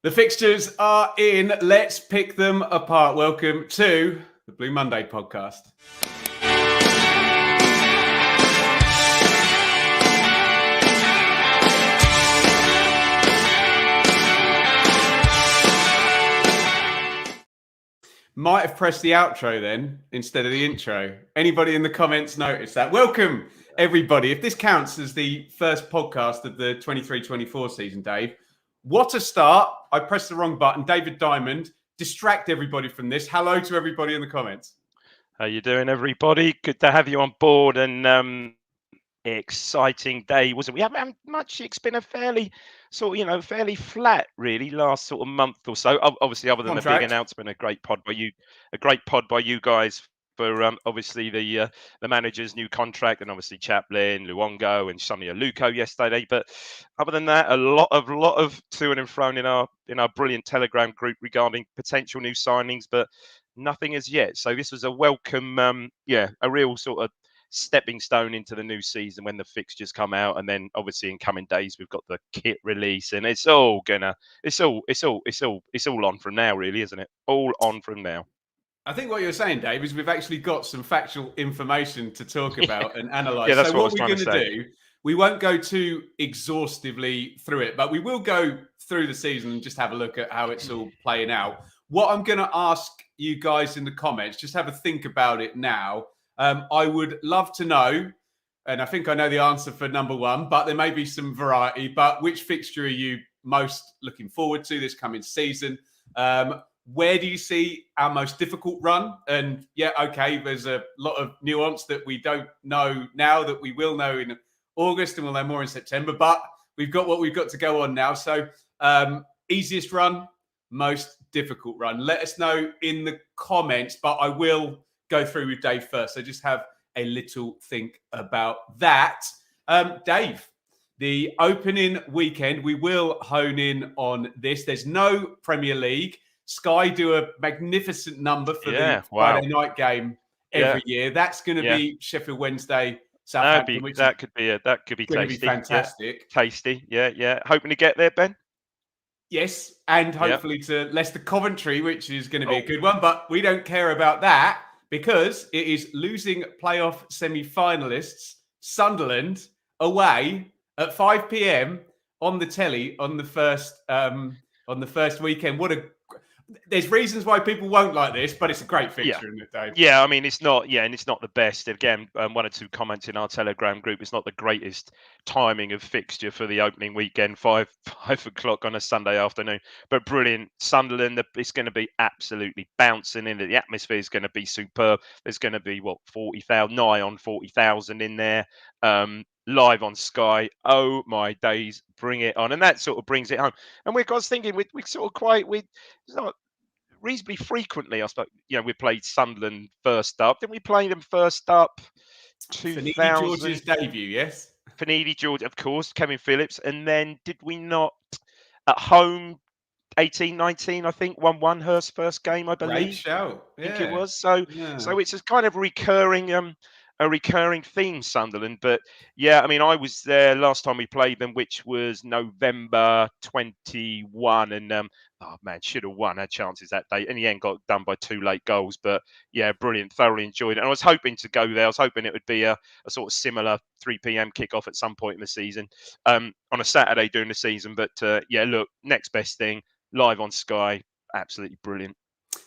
The fixtures are in. Let's pick them apart. Welcome to the Blue Monday podcast. Might have pressed the outro then instead of the intro. Anybody in the comments notice that? Welcome, everybody. If this counts as the first podcast of the 23-24 season, Dave, what a start. I pressed the wrong button. David Diamond, distract everybody from this. Hello to everybody in the comments. How you doing, everybody? Good to have you on board, and exciting day, wasn't it? We haven't much. It's been a fairly fairly flat, really, last sort of month or so. Obviously, other than the big announcement, a great pod by you guys for obviously the manager's new contract, and obviously Chaplin, Luongo, and Sonny Aluko yesterday. But other than that, a lot of to and fro in our brilliant Telegram group regarding potential new signings, but nothing as yet. So this was a welcome, a real sort of stepping stone into the new season when the fixtures come out, and then obviously in coming days we've got the kit release, and it's all on from now, really, isn't it? All on from now. I think what you're saying, Dave, is we've actually got some factual information to talk about and analyse. Yeah, that's so what we're going to do, we won't go too exhaustively through it, but we will go through the season and just have a look at how it's all playing out. What I'm going to ask you guys in the comments, just have a think about it now. I would love to know, and I think I know the answer for number one, but there may be some variety, but which fixture are you most looking forward to this coming season? Where do you see our most difficult run? And yeah, okay, there's a lot of nuance that we don't know now that we will know in August, and we'll know more in September, but we've got what we've got to go on now. So easiest run, most difficult run. Let us know in the comments, but I will go through with Dave first. So just have a little think about that. Dave, the opening weekend, we will hone in on this. There's no Premier League. Sky do a magnificent number for the Friday night game every year. That's going to be Sheffield Wednesday, Southampton. That could be tasty. Be fantastic. Yeah. Tasty. Yeah. Hoping to get there, Ben. Yes, and hopefully to Leicester Coventry, which is going to be a good one. But we don't care about that, because it is losing playoff semi-finalists Sunderland away at 5 p.m. on the telly on the first weekend. There's reasons why people won't like this, but it's a great fixture, isn't it, Dave? Yeah, I mean, it's not. Yeah, and it's not the best. Again, one or two comments in our Telegram group. It's not the greatest timing of fixture for the opening weekend, 5 o'clock on a Sunday afternoon. But brilliant. Sunderland, it's going to be absolutely bouncing in it. The atmosphere is going to be superb. There's going to be 40,000, nigh on 40,000 in there. Live on Sky. Oh my days, bring it on. And that sort of brings it home. And I was thinking, it's not reasonably frequently, I suppose, we played Sunderland first up. Didn't we play them first up? Finidi George's debut, yes. Finidi George, of course, Kevin Phillips. And then did we not at home 18-19, I think, 1-1 Hurst's first game, I believe. Great show. I think it was. So it's a kind of a recurring theme, Sunderland. But yeah, I mean, I was there last time we played them, which was November 21, and should have won. Had chances that day. In the end, got done by 2 late goals. But yeah, brilliant. Thoroughly enjoyed it. And I was hoping to go there. I was hoping it would be a sort of similar 3 p.m. kickoff at some point in the season, on a Saturday during the season. But look, next best thing, live on Sky, absolutely brilliant.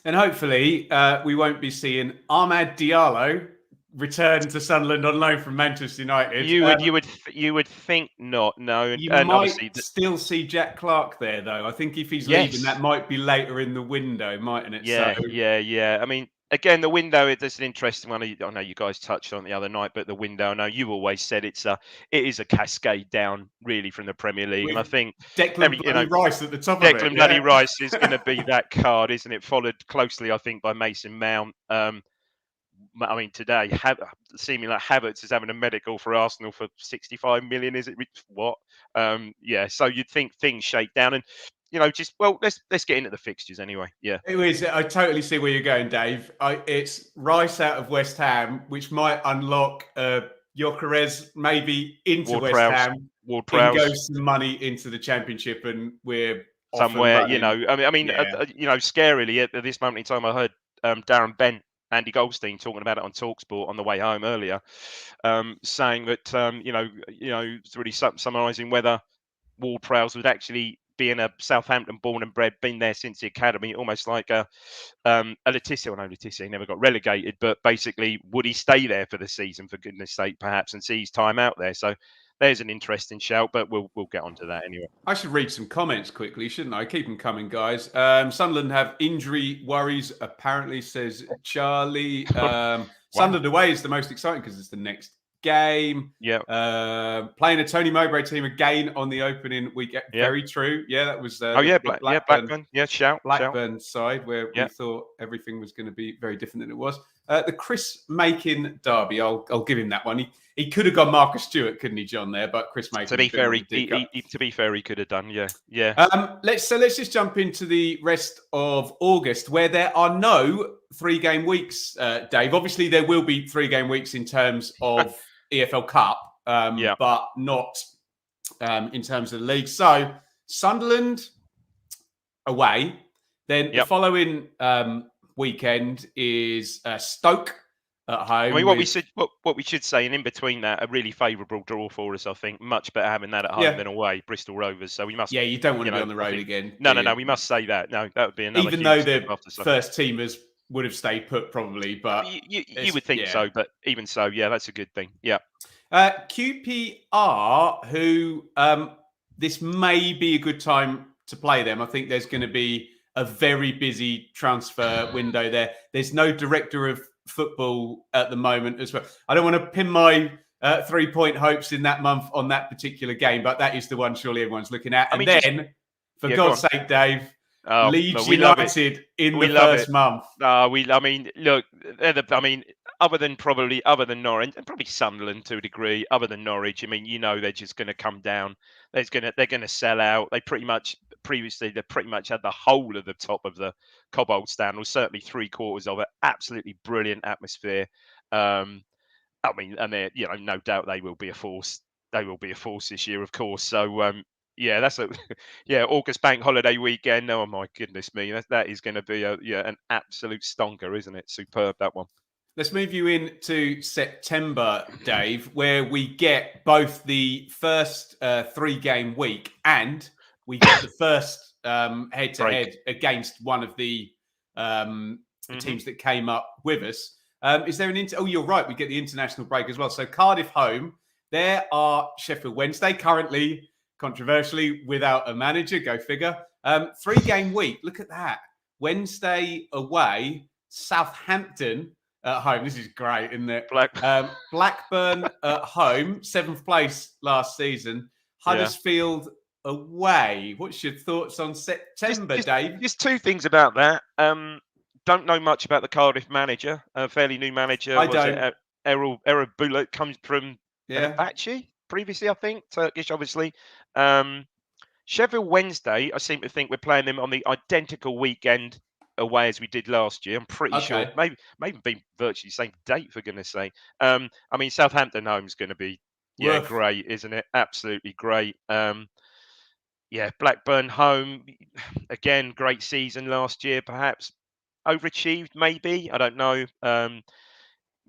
And hopefully we won't be seeing Ahmad Diallo return to Sunderland on loan from Manchester United. You would think not. No, you might still see Jack Clark there, though. I think if he's leaving, that might be later in the window, mightn't it? Yeah. I mean, again, the window is an interesting one. I know you guys touched on it the other night, but the window, I know you always said it is a cascade down, really, from the Premier League. And I think Declan Rice at the top of it. Declan Bloody Rice is going to be that card, isn't it? Followed closely, I think, by Mason Mount. I mean, today, seeming like Havertz is having a medical for Arsenal for 65 million. Is it what? So you'd think things shake down, and let's get into the fixtures anyway. Yeah, it is. I totally see where you're going, Dave. It's Rice out of West Ham, which might unlock Gyökeres maybe into West Ham. Ward-Prowse. Go some money into the Championship, and we're somewhere. running. Yeah. Scarily at this moment in time, I heard Darren Bent, Andy Goldstein talking about it on Talksport on the way home earlier, saying that it's really summarising whether Ward-Prowse would actually being a Southampton born and bred, been there since the academy, almost like a Letizia. Well, no, Letizia never got relegated, but basically, would he stay there for the season, for goodness sake, perhaps, and see his time out there? So there's an interesting shout, but we'll get onto that anyway. I should read some comments quickly, shouldn't I? Keep them coming, guys. Sunderland have injury worries, apparently, says Charlie. Sunderland away is the most exciting because it's the next game. Yeah. Playing a Tony Mowbray team again on the opening week. Yeah. Very true. Yeah, that was Blackburn. Yeah, Blackburn side where we thought everything was going to be very different than it was. The Chris Makin derby, I'll give him that one. He could have gone Marcus Stewart, couldn't he, John? There, but Chris Makin. To be fair, he could have done. Yeah. Let's just jump into the rest of August, where there are no 3-game weeks. Dave, obviously there will be 3-game weeks in terms of EFL Cup, but not in terms of the league. So Sunderland away, then the following weekend is Stoke at home. I mean, what we should say, and in between that, a really favourable draw for us. I think much better having that at home than away, Bristol Rovers. So we must. Yeah, you don't want to be on the road again. No. We must say that. No, that would be another. Even though the first teamers would have stayed put, probably, but you would think so. But even so, that's a good thing. Yeah. QPR, who this may be a good time to play them. I think there's going to be a very busy transfer window there. There's no director of football at the moment as well. I don't want to pin my 3-point hopes in that month on that particular game, but that is the one surely everyone's looking at. For God's sake, Dave, Leeds United in the first month. Other than Norwich and probably Sunderland to a degree, other than Norwich, they're just going to come down. They're going to sell out. They pretty much had the whole of the top of the Cobbold stand, or certainly 3/4 of it. Absolutely brilliant atmosphere. And they're, no doubt they will be a force. They will be a force this year, of course. So that's August bank holiday weekend. Oh my goodness me, that is going to be an absolute stonker, isn't it? Superb, that one. Let's move you into September, Dave, where we get both the first 3-game week and we get the first head-to-head against one of the teams that came up with us. Is there you're right, we get the international break as well. So Cardiff home, there are Sheffield Wednesday, currently, controversially, without a manager, go figure. 3-game week, look at that. Wednesday away, Southampton at home. This is great, isn't it? Blackburn at home, 7th place last season. Huddersfield away. What's your thoughts on September, Dave? Just 2 things about that. Don't know much about the Cardiff manager. A fairly new manager. I don't. Erol Bulut comes from Fenerbahce previously, I think. Turkish, obviously. Sheffield Wednesday, I seem to think we're playing them on the identical weekend away as we did last year. I'm pretty sure. Maybe been virtually the same date, for goodness sake. Southampton home's going to be great, isn't it? Absolutely great. Blackburn home, again, great season last year, perhaps overachieved, maybe. I don't know.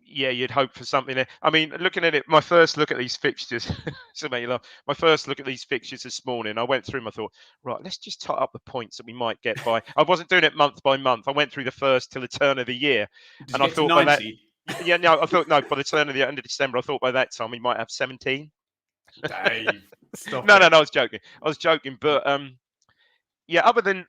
You'd hope for something there. Looking at it, my first look at these fixtures, my first look at these fixtures this morning, I went through them, I thought, right, let's just tot up the points that we might get by. I wasn't doing it month by month. I went through the first till the turn of the year. And I thought by that, by the turn of the end of December, I thought by that time we might have 17. Dave, stop No, I was joking. But other than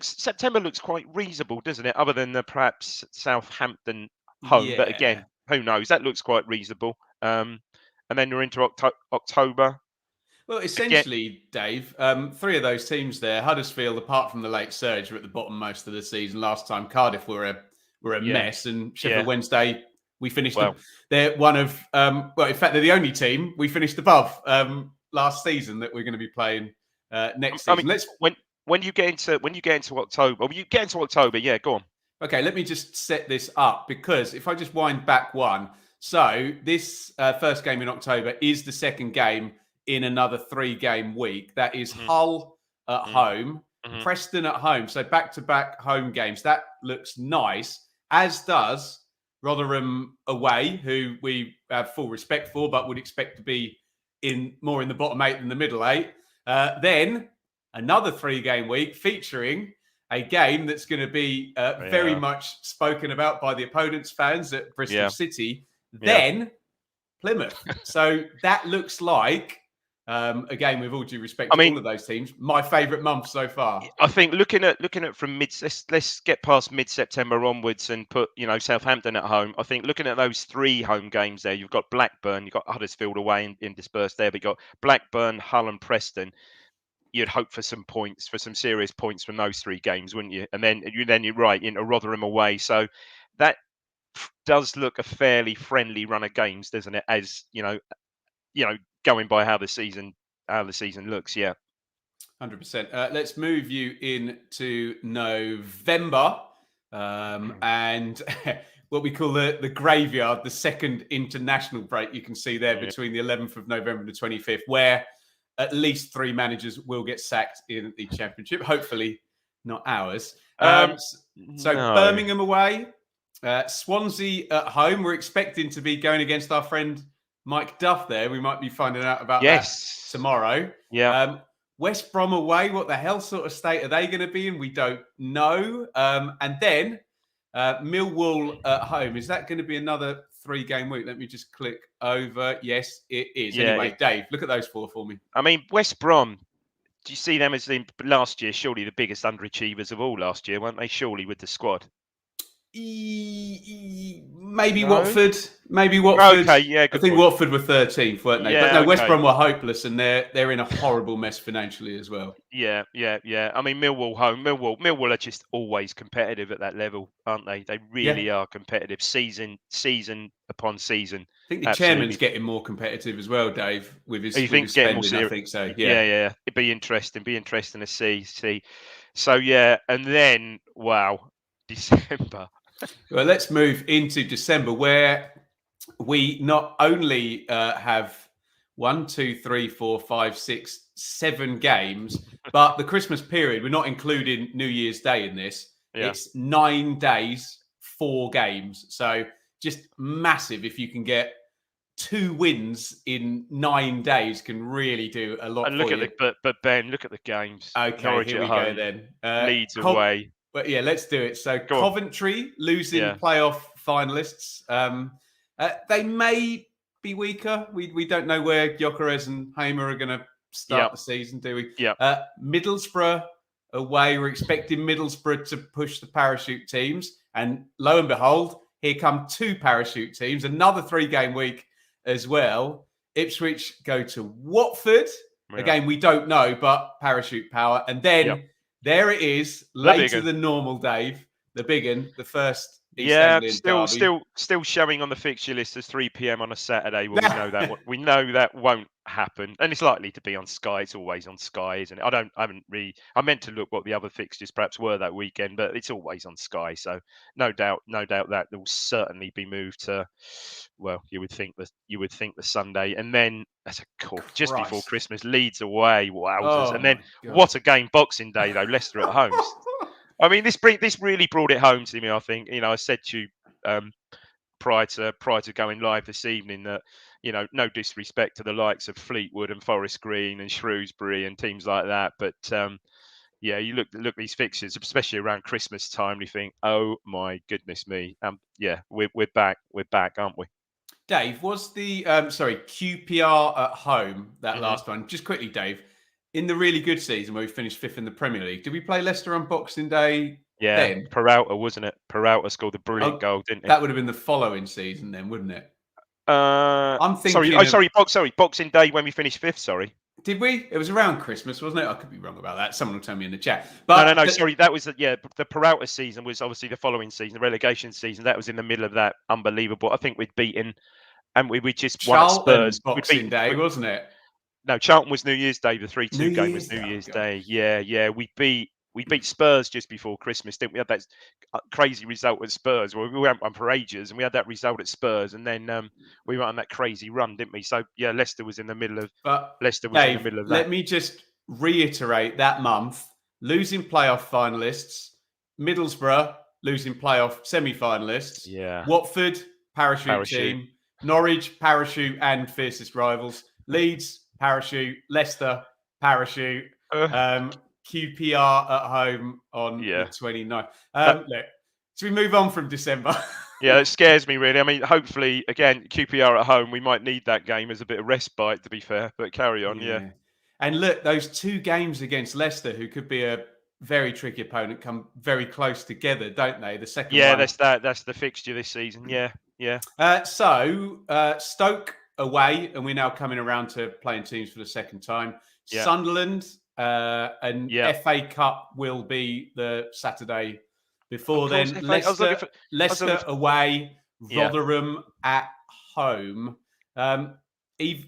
September looks quite reasonable, doesn't it? Other than perhaps Southampton home, but again, who knows? That looks quite reasonable. And then you're into October. Well, essentially, Dave, 3 of those teams there, Huddersfield, apart from the late surge, are at the bottom most of the season. Last time Cardiff were a mess, and Sheffield Wednesday, we finished. They're one of, in fact, they're the only team we finished above last season that we're going to be playing next season. When you get into October, go on. Okay, let me just set this up, because if I just wind back one, so this first game in October is the second game in another 3-game week. That is Hull at home, Mm-hmm. Preston at home. So back-to-back home games. That looks nice, as does Rotherham away, who we have full respect for, but would expect to be more in the bottom 8 than the middle 8. Then another 3-game week featuring a game that's going to be very much spoken about by the opponent's fans at Bristol City. Then Plymouth. So that looks like, again, with all due respect to all of those teams, my favourite month so far. I think looking at from let's get past mid-September onwards and put Southampton at home. I think looking at those 3 home games there, you've got Blackburn, you've got Huddersfield away in dispersed there, but you've got Blackburn, Hull, and Preston. You'd hope for some serious points from those 3 games, wouldn't you? And then you're right into Rotherham away. So that does look a fairly friendly run of games, doesn't it? As going by how the season looks, yeah. 100%. Let's move you into November and what we call the graveyard, the second international break. You can see there between the 11th of November and the 25th, where at least 3 managers will get sacked in the Championship. Hopefully not ours. So Birmingham away, Swansea at home. We're expecting to be going against our friend Mike Duff there. We might be finding out about that tomorrow. Yeah. West Brom away. What the hell sort of state are they going to be in? We don't know. And then Millwall at home. Is that going to be another 3-game week? Let me just click over. Yes, it is. Yeah, anyway, Dave, look at those 4 for me. I mean, West Brom, do you see them as last year, surely the biggest underachievers of all last year, weren't they? Surely with the squad. Maybe Watford. Okay, yeah, I think Watford were 13th, weren't they? Yeah, but no, West Brom were hopeless, and they're in a horrible mess financially as well. Yeah. I mean, Millwall home. Millwall are just always competitive at that level, aren't they? They really are competitive, season upon season. I think the chairman's getting more competitive as well, Dave, with his spending. I think so. Yeah. It'd be interesting. To see. So and then December. Well, let's move into December, where we not only have 1, 2, 3, 4, 5, 6, 7 games, but the Christmas period, we're not including New Year's Day in this. Yeah. It's 9 days, 4 games. So just massive. If you can get 2 wins in 9 days, can really do a lot. And look but Ben, look at the games. Okay, Norwich here we go then. Leeds away. But yeah, let's do it. So Coventry losing playoff finalists. They may be weaker. We don't know where Gyökeres and Hamer are going to start the season, do we? Yeah. Middlesbrough away. We're expecting Middlesbrough to push the parachute teams. And lo and behold, here come 2 parachute teams. Another 3-game week as well. Ipswich go to Watford. Yeah. Again, we don't know, but parachute power. And then there it is, later than normal, Dave. The big one, the first East Anglian derby. Still showing on the fixture list as 3 p.m. on a Saturday. Well, we know that won't happen, and it's likely to be on Sky. It's always on Sky, isn't it? I meant to look what the other fixtures perhaps were that weekend, but it's always on Sky. So no doubt that will certainly be moved to. Well, you would think the Sunday, and then just before Christmas, Leeds away. Wowzers! And then what a game, Boxing Day though. Leicester at home. I mean, this really brought it home to me. I think I said to you prior to going live this evening that no disrespect to the likes of Fleetwood and Forest Green and Shrewsbury and teams like that, but you look at these fixtures, especially around Christmas time, you think, oh my goodness me, we're back, aren't we? Dave, was the QPR at home that last one? Just quickly, Dave. In the really good season where we finished 5th in the Premier League, did we play Leicester on Boxing Day? Yeah, then? Peralta, wasn't it? Peralta scored the brilliant goal, didn't he? That would have been the following season then, wouldn't it? I'm thinking. Sorry, Boxing Day when we finished 5th. Sorry. Did we? It was around Christmas, wasn't it? I could be wrong about that. Someone will tell me in the chat. But no. Sorry, that was the Peralta season was obviously the following season, the relegation season. That was in the middle of that unbelievable. I think we'd beaten, and we just won at Spurs. Boxing Day, wasn't it? No, Charlton was New Year's Day. The 3-2 game was New Year's Day. Yeah. We beat Spurs just before Christmas, didn't we? Had that crazy result at Spurs. Well, we went on for ages, and we had that result at Spurs, and then we went on that crazy run, didn't we? So yeah, Leicester was in the middle of. But Leicester was in the middle of that. Let me just reiterate that month, losing playoff finalists, Middlesbrough losing playoff semi-finalists, Yeah. Watford, parachute team, Norwich, parachute and fiercest rivals, Leeds, parachute, Leicester, parachute, QPR at home on the 29th. Look, should we move on from December? Yeah, it scares me really. I mean, hopefully, again, QPR at home, we might need that game as a bit of respite, to be fair. But carry on, yeah. And look, those 2 games against Leicester, who could be a very tricky opponent, come very close together, don't they? The second one. Yeah, that's the fixture this season. Yeah. So Stoke away, and we're now coming around to playing teams for the second time. Yeah. Sunderland and FA Cup will be the Saturday before then. Leicester away, Rotherham at home.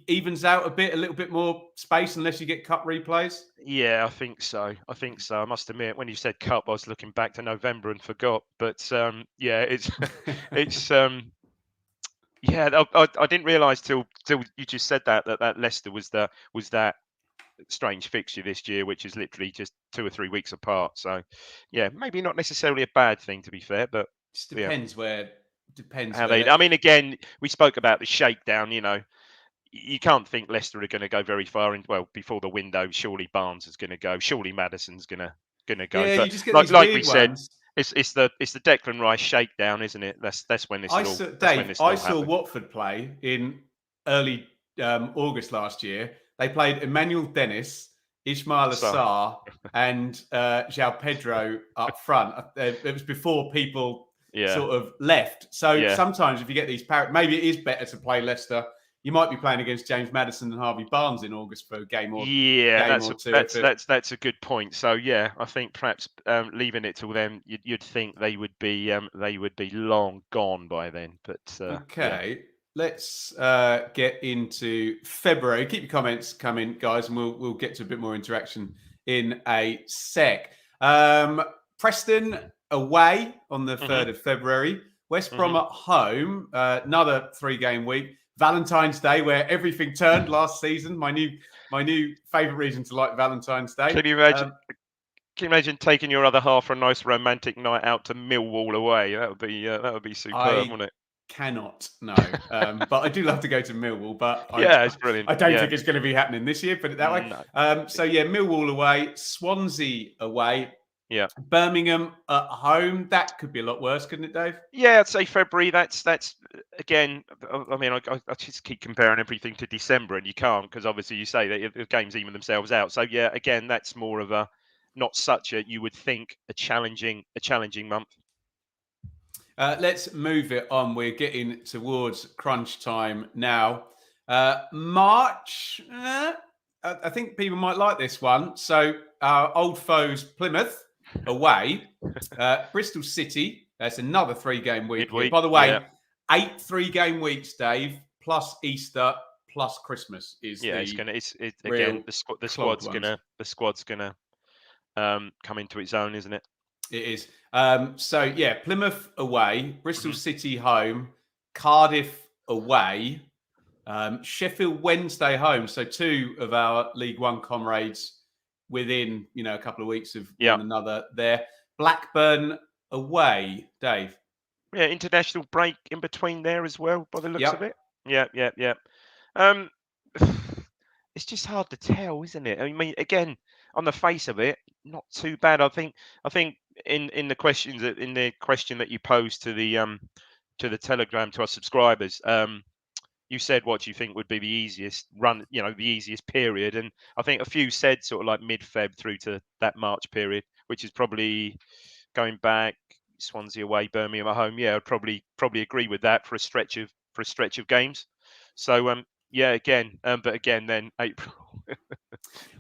Evens out a little bit more space unless you get cup replays. Yeah, I think so. I must admit, when you said cup, I was looking back to November and forgot. But it's yeah. I didn't realise till you just said that Leicester was that strange fixture this year, which is literally just 2 or 3 weeks apart. So yeah, maybe not necessarily a bad thing, to be fair, but just depends where. I mean, again, we spoke about the shakedown. You can't think Leicester are going to go very far before the window. Surely Barnes is going to go. Surely Madison's going to go. Yeah, but you just get like we said, it's the Declan Rice shakedown, isn't it? That's when this I saw Watford play in early August last year. They played Emmanuel Dennis, Ismail Assar, and João Pedro up front. It was before people sort of left. So sometimes if you get these maybe it is better to play Leicester. You might be playing against James Madison and Harvey Barnes in August for a game or that's a good point. So yeah, I think perhaps leaving it till then, you'd think they would be long gone by then. But let's get into February. Keep your comments coming, guys, and we'll get to a bit more interaction in a sec. Preston away on the 3rd of February. West Brom at home. Another 3-game week. Valentine's Day, where everything turned last season. My new favourite reason to like Valentine's Day. Can you imagine taking your other half for a nice romantic night out to Millwall away? That would be superb, wouldn't it? Cannot, no. But I do love to go to Millwall. But it's brilliant. I don't think it's going to be happening this year. Put it that way. No. So yeah, Millwall away, Swansea away. Yeah. Birmingham at home. That could be a lot worse, couldn't it, Dave? Yeah, I'd say February. That's again. I mean, I just keep comparing everything to December, and you can't because obviously you say that the games even themselves out. So yeah, again, that's more of a not such a, you would think, a challenging month. Let's move it on. We're getting towards crunch time now. March. I think people might like this one. So our old foes, Plymouth away, Bristol City. That's another 3-game week. By the way, 8 3-game weeks, Dave, plus Easter, plus Christmas is again the squad's gonna come into its own, isn't it? It is. So yeah, Plymouth away, Bristol City home, Cardiff away, Sheffield Wednesday home. So 2 of our League One comrades within a couple of weeks of one another there. Blackburn away, Dave. Yeah, international break in between there as well, by the looks of it. Yeah. It's just hard to tell, isn't it? I mean, again, on the face of it, not too bad. I think in the question that you posed to the Telegram to our subscribers, you said what you think would be the easiest run, the easiest period, and I think a few said sort of like mid-Feb through to that March period, which is probably going back Swansea away, Birmingham at home. Yeah, I'd probably agree with that for a stretch of games. So but again then April.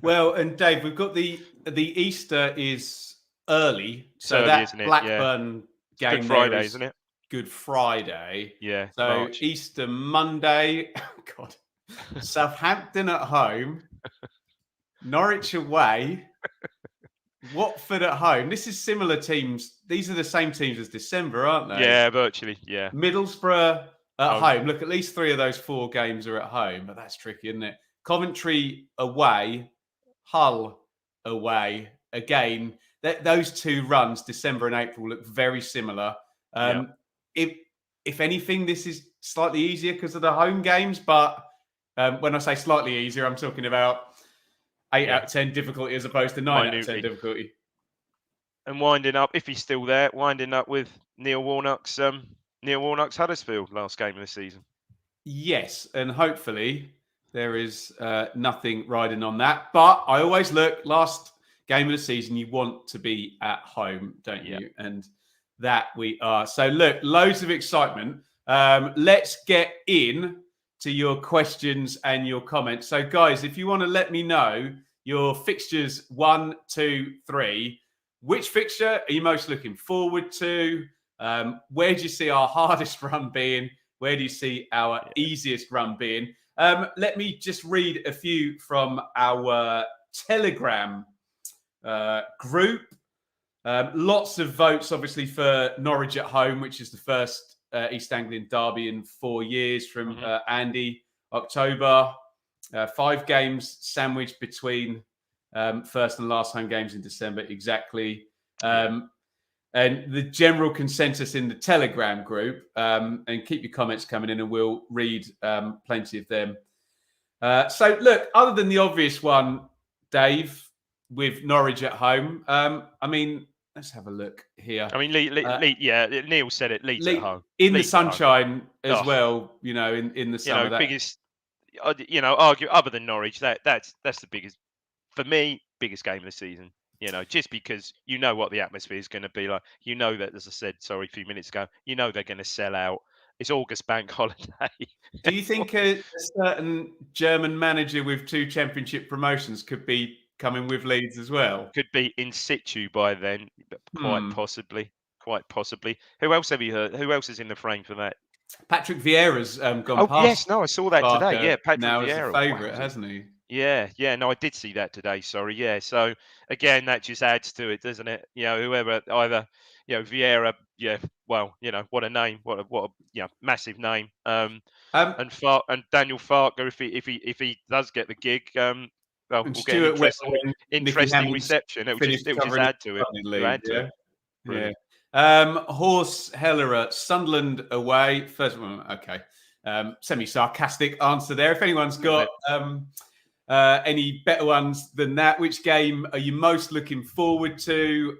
Well, and Dave, we've got the Easter is early, so early, that isn't it? Blackburn game Good Friday, isn't it? Good Friday. Yeah. So March. Easter Monday. Oh God. Southampton at home. Norwich away. Watford at home. This is similar teams. These are the same teams as December, aren't they? Yeah, virtually. Yeah. Middlesbrough at home. Look, at least 3 of those 4 games are at home, but that's tricky, isn't it? Coventry away. Hull away. Again, those two runs, December and April, look very similar. If anything, this is slightly easier because of the home games. But when I say slightly easier, I'm talking about 8 out of 10 difficulty as opposed to 9 out of 10 difficulty. And winding up, if he's still there, winding up with Neil Warnock's Huddersfield last game of the season. Yes, and hopefully there is nothing riding on that. But I always look, last game of the season, you want to be at home, don't you? And that we are. So look, loads of excitement. Let's get in to your questions and your comments. So guys, if you want to let me know your fixtures 1, 2, 3, which fixture are you most looking forward to? Where do you see our hardest run being? Where do you see our easiest run being? Let me just read a few from our Telegram group. Lots of votes, obviously, for Norwich at home, which is the first East Anglian derby in 4 years from Andy. October, 5 games sandwiched between first and last home games in December, exactly. And the general consensus in the Telegram group, and keep your comments coming in and we'll read plenty of them. So look, other than the obvious one, Dave, with Norwich at home, I mean, let's have a look here. I mean, Neil said it, Leeds at home. In the sunshine as well, you know, in the summer. Biggest, argue other than Norwich, that's the biggest, for me, biggest game of the season. Just because you know what the atmosphere is going to be like. You know that, as I said, a few minutes ago, you know they're going to sell out. It's August bank holiday. Do you think a certain German manager with 2 championship promotions could be coming with Leeds as well? Could be in situ by then, quite possibly. Quite possibly. Who else have you heard? Who else is in the frame for that? Patrick Vieira's gone past. Oh, yes, no, I saw that today. Yeah, Patrick now Vieira. As a favourite, hasn't he? Yeah, no, I did see that today. Sorry, yeah. So again, that just adds to it, doesn't it? Whoever either, Vieira, well, what a name, what a massive name. And Daniel Farker, if he does get the gig, well, we'll get an interesting reception. It will just add to it. Horse Hellerer, Sunderland away. First one, okay. Semi-sarcastic answer there. If anyone's got any better ones than that, which game are you most looking forward to?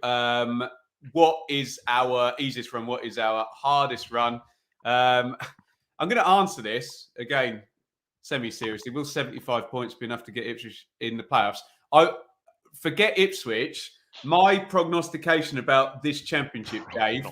What is our easiest run? What is our hardest run? I'm going to answer this again semi-seriously. Will 75 points be enough to get Ipswich in the playoffs? I forget Ipswich. My prognostication about this championship, Dave,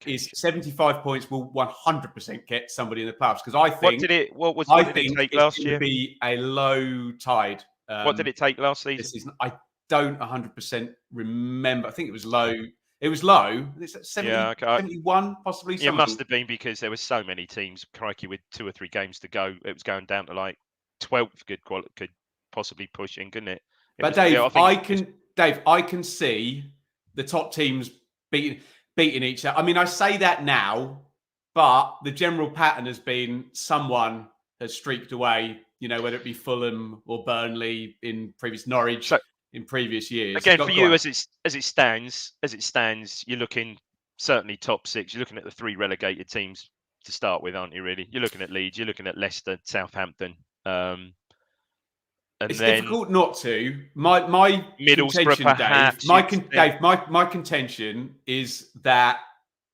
is 75 points will 100% get somebody in the playoffs, because I think what did it take last year? Be a low tide. What did it take last season? I don't 100% remember. I think it was low. It was low. It's 71, possibly. It must have been, because there were so many teams, crikey, with 2 or 3 games to go. It was going down to like 12th could possibly push in, couldn't it? But Dave, I can see the top teams beating each other. I mean, I say that now, but the general pattern has been someone has streaked away, whether it be Fulham or Burnley in previous Norwich in previous years. Again, for you, as it stands, you're looking certainly top 6. You're looking at the 3 relegated teams to start with, aren't you, really? You're looking at Leeds, you're looking at Leicester, Southampton. And it's difficult not to. My Middlesbrough, perhaps. Dave, my contention is that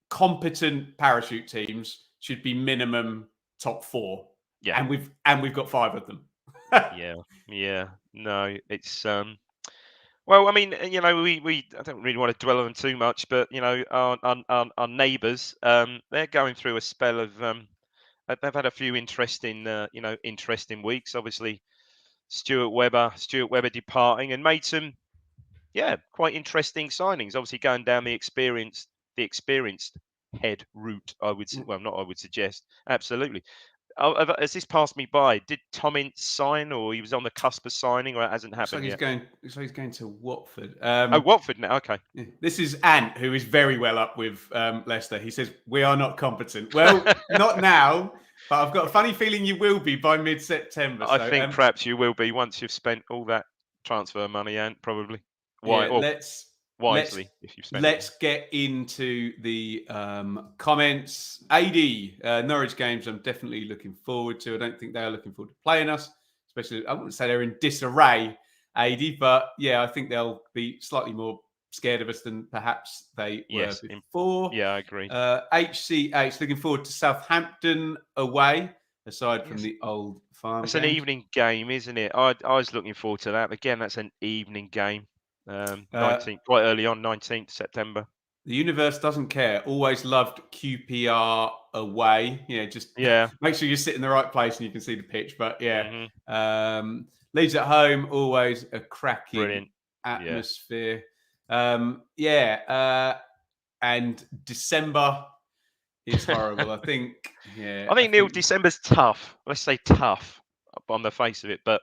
competent parachute teams should be minimum top 4. Yeah, and we've got 5 of them. yeah. No, it's well, I mean, we I don't really want to dwell on them too much, but our neighbours, they're going through a spell of they've had a few interesting weeks. Obviously, Stuart Webber departing, and made some quite interesting signings. Obviously, going down the experienced head route, I would suggest. Absolutely. Has this passed me by? Did Tom Ince sign, or he was on the cusp of signing, or it hasn't happened yet? So he's going to Watford. Watford now. Okay. This is Ant, who is very well up with Leicester. He says, we are not competent. Well, not now, but I've got a funny feeling you will be by mid-September. I think perhaps you will be once you've spent all that transfer money, and probably Yeah, or let's wisely if you've spent it. let's get into the comments. AD Norwich games. I'm definitely looking forward to. I don't think they are looking forward to playing us, especially. I wouldn't say they're in disarray, AD, but yeah, I think they'll be slightly more scared of us than perhaps they were Yes, before. yeah, I agree. HCH looking forward to Southampton away. Aside from Yes, the old farm it's an games. evening game, isn't it? I was looking forward to that. Again, that's an evening game. 19th, quite early on, 19th September. The universe doesn't care. Always loved QPR away. Yeah, just Yeah. make sure you sit in the right place and you can see the pitch. But yeah, Hmm. Leeds at home, always a cracking Brilliant. Yeah. atmosphere. And December is horrible. I think. Yeah, I think Neil, December's tough. Let's say tough on the face of it, but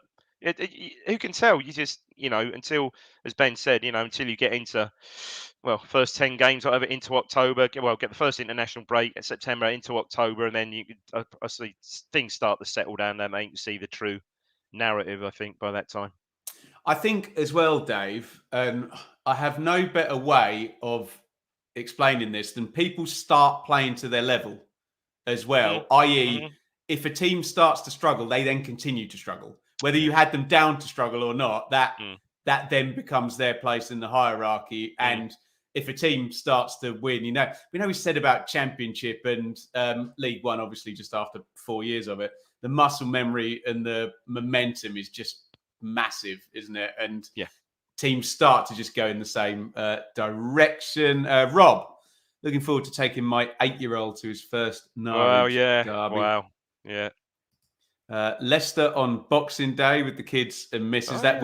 who can tell? You just, until, as Ben said, until you get into, well, first 10 games, whatever, into October. Get the first international break in September into October, and then you could obviously things start to settle down. There, mate, you see the true narrative. I think by that time. I think as well, Dave. I have no better way of explaining this than people start playing to their level as well, i.e., Mm-hmm. if a team starts to struggle, they then continue to struggle. Whether you had them down to struggle or not, that then becomes their place in the hierarchy. And if a team starts to win, we said about Championship and League One, obviously just after 4 years of it, the muscle memory and the momentum is just massive, isn't it? And teams start to just go in the same direction. Rob, looking forward to taking my 8-year-old to his first Norwich derby. Wow, yeah. Leicester on Boxing Day with the kids and missus. That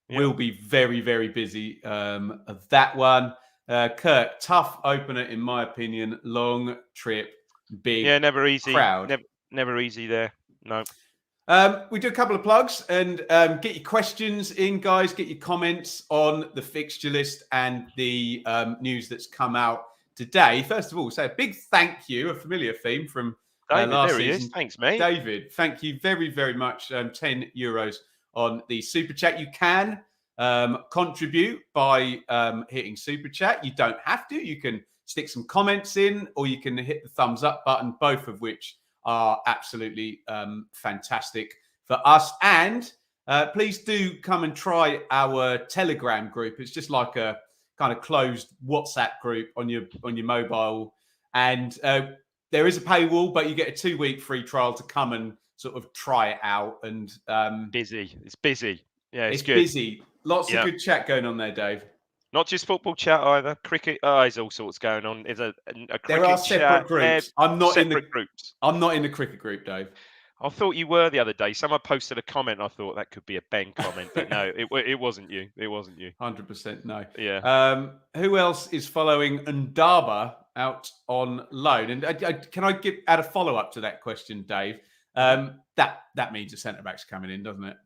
will be very, very busy. Of that one, Kirk, tough opener in my opinion. Long trip, big never easy. crowd. Never easy there. No. We do a couple of plugs and get your questions in, guys. Get your comments on the fixture list and the news that's come out today. First of all, say a big thank you, a familiar theme from David, last there he season. is. Thanks, mate. David, thank you very, very much. €10 on the Super Chat. You can contribute by hitting Super Chat. You don't have to. You can stick some comments in or you can hit the thumbs up button, both of which are absolutely fantastic for us. And please do come and try our Telegram group. It's just like a kind of closed WhatsApp group on your mobile. And there is a paywall, but you get a 2-week free trial to come and sort of try it out. And It's busy. Yeah, it's good. busy. Lots of good chat going on there, Dave. Not just football chat either. Cricket, there's all sorts going on. There's a cricket there are separate chat. groups. I'm not in the groups. I'm not in the cricket group, Dave. I thought you were the other day. Someone posted a comment. I thought that could be a Ben comment, but no, it wasn't you. It wasn't you. 100% no. Yeah. Who else is following Ndaba out on loan? And can I add a follow up to that question, Dave? That means a centre back's coming in, doesn't it?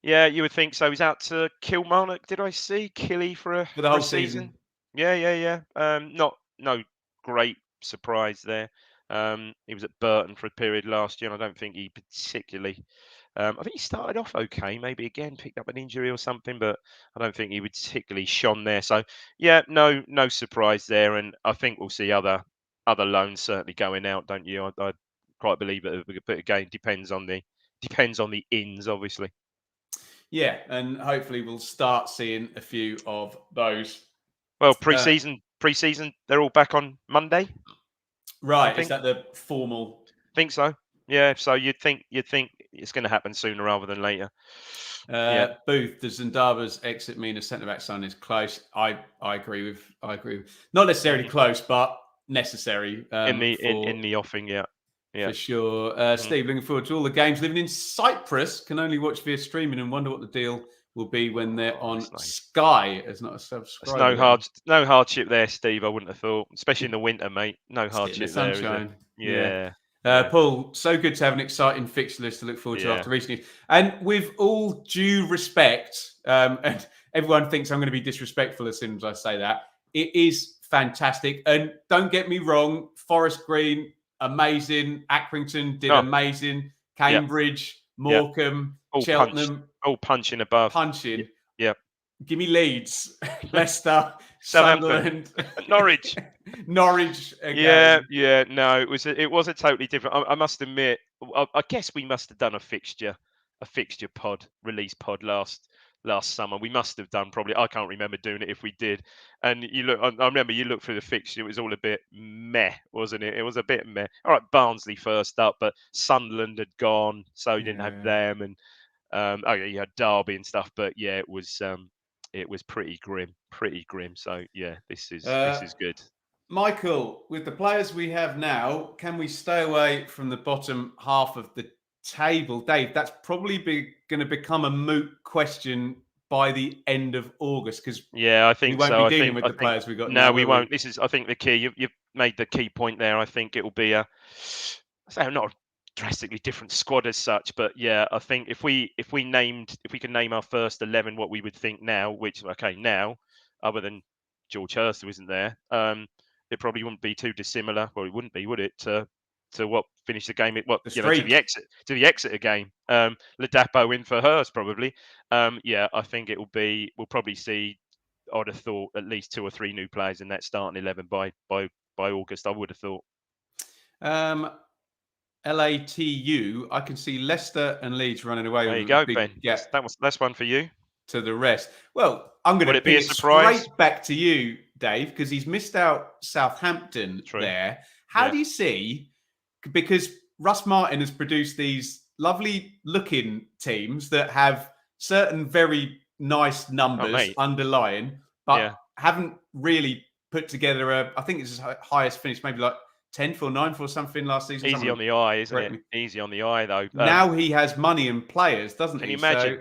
Yeah, you would think so. He's out to Kilmarnock. Did I see Killy for the whole season? Yeah. No great surprise there. He was at Burton for a period last year, and I don't think he particularly. I think he started off okay. Maybe again picked up an injury or something, but I don't think he particularly shone there. So yeah, no surprise there, and I think we'll see other loans certainly going out, don't you? I quite believe it. But again, depends on the ins, obviously. Yeah, and hopefully we'll start seeing a few of those. Well, pre-season, they're all back on Monday. Right, is that the formal? Think so. Yeah, so you'd think it's going to happen sooner rather than later. Booth, does Ndaba's exit mean a centre back sign is close? I agree with. Not necessarily close, but necessary in the offing. Yeah. For sure. Steve, looking forward to all the games. Living in Cyprus, can only watch via streaming and wonder what the deal will be when they're on Sky as not a subscriber. It's no hardship there, Steve. I wouldn't have thought, especially in the winter, mate. No hardship there. Sunshine. Yeah. Paul, so good to have an exciting fixture list to look forward to after recent years. And with all due respect, and everyone thinks I'm going to be disrespectful as soon as I say that, it is fantastic. And don't get me wrong, Forest Green, amazing. Accrington did amazing. Cambridge, Morecambe, all Cheltenham all punching above. punching. Yeah. Give me Leeds, Leicester, Southampton, Sunderland, Norwich. Norwich Yeah, again. yeah. No, it was a totally different. I must admit, I guess we must have done a fixture release pod last summer. We must have done probably. I can't remember doing it if we did. And you look, I remember you looked through the fixture. It was all a bit meh, wasn't it? It was a bit meh. All right, Barnsley first up, but Sunderland had gone, so you didn't have Yeah. them. And oh yeah, you had Derby and stuff. But yeah, it was pretty grim, pretty grim. So yeah, this is good. Michael, with the players we have now, can we stay away from the bottom half of the table? Dave, that's probably going to become a moot question by the end of August because Yeah, I we think won't so. be dealing with I the think players we've got no, now, we will we? won't. This is, I think, the key. You've made the key point there. I think it will be I say not a drastically different squad as such, but yeah, I think if we can name our first 11, what we would think now, which okay now, other than George Hurst who isn't there, it probably wouldn't be too dissimilar. Well, it wouldn't be, would it? To what finished the game? What The to the streak. Exeter game. Ladapo in for Hurst probably. Yeah, I think it will be. We'll probably see. I'd have thought at least 2 or 3 new players in that starting 11 by August. I would have thought. Um, LATU, I can see Leicester and Leeds running away There with you a go, big Ben. gap That's one for you. to the rest. Well, I'm going Would to it be ping a it surprise? straight back to you, Dave, because he's missed out Southampton True. there. How Yeah. do you see? Because Russ Martin has produced these lovely looking teams that have certain very nice numbers mate. underlying, but Yeah. haven't really put together I think it's his highest finish, maybe like 10th or 9th or something last season. Easy Someone on the eye, isn't correct it? me. Easy on the eye, though. Now he has money and players, doesn't Can you he? So imagine?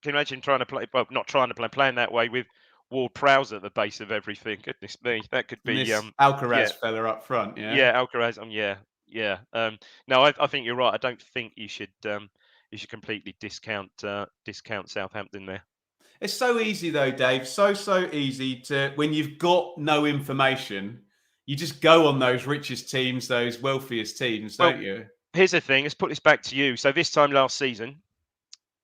Can you imagine trying to play? Well, not trying to play, playing that way with Ward Prowse at the base of everything. Goodness me, that could and be. this Yeah, Alcaraz fella up front, yeah. yeah, Alcaraz. Yeah, yeah. No, I think you're right. I don't think you should completely discount Southampton there. It's so easy though, Dave. So easy to when you've got no information, you just go on those richest teams, those wealthiest teams, Well, don't you? here's the thing. Let's put this back to you. So this time last season,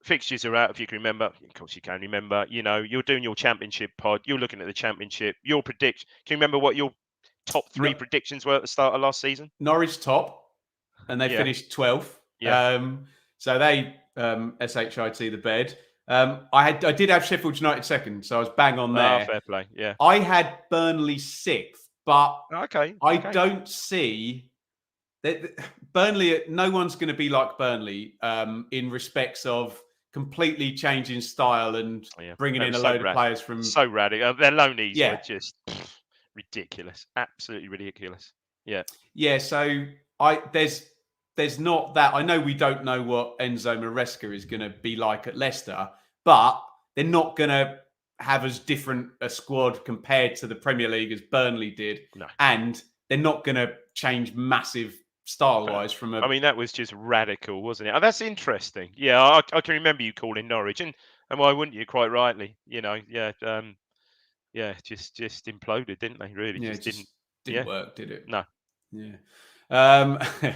fixtures are out. If you can remember, of course you can remember. You know, you're doing your championship pod. You're looking at the championship. Your prediction. Can you remember what your top 3 No, predictions were at the start of last season? Norwich top, and they Yeah, finished 12th. yeah. So they shit the bed. I did have Sheffield United second, so I was bang on Ah, there. fair play. Yeah. I had Burnley sixth, but Okay. I Okay. don't see Burnley. No one's going to be like Burnley in respects of completely changing style and Oh, yeah. bringing That in a was so load of players from. so radical. Their loanees were Yeah, just ridiculous. Absolutely ridiculous. Yeah. yeah. So there's not that. I know we don't know what Enzo Maresca is going to be like at Leicester, but they're not going to have as different a squad compared to the Premier League as Burnley did, No. and they're not going to change massive style-wise from a. I mean, that was just radical, wasn't it? Oh, that's interesting. Yeah, I can remember you calling Norwich, and why wouldn't you? Quite rightly, you know. Yeah. Yeah. Just imploded, didn't they? Really, Yeah, it just just didn't. didn't Yeah. work, did it? No. Yeah.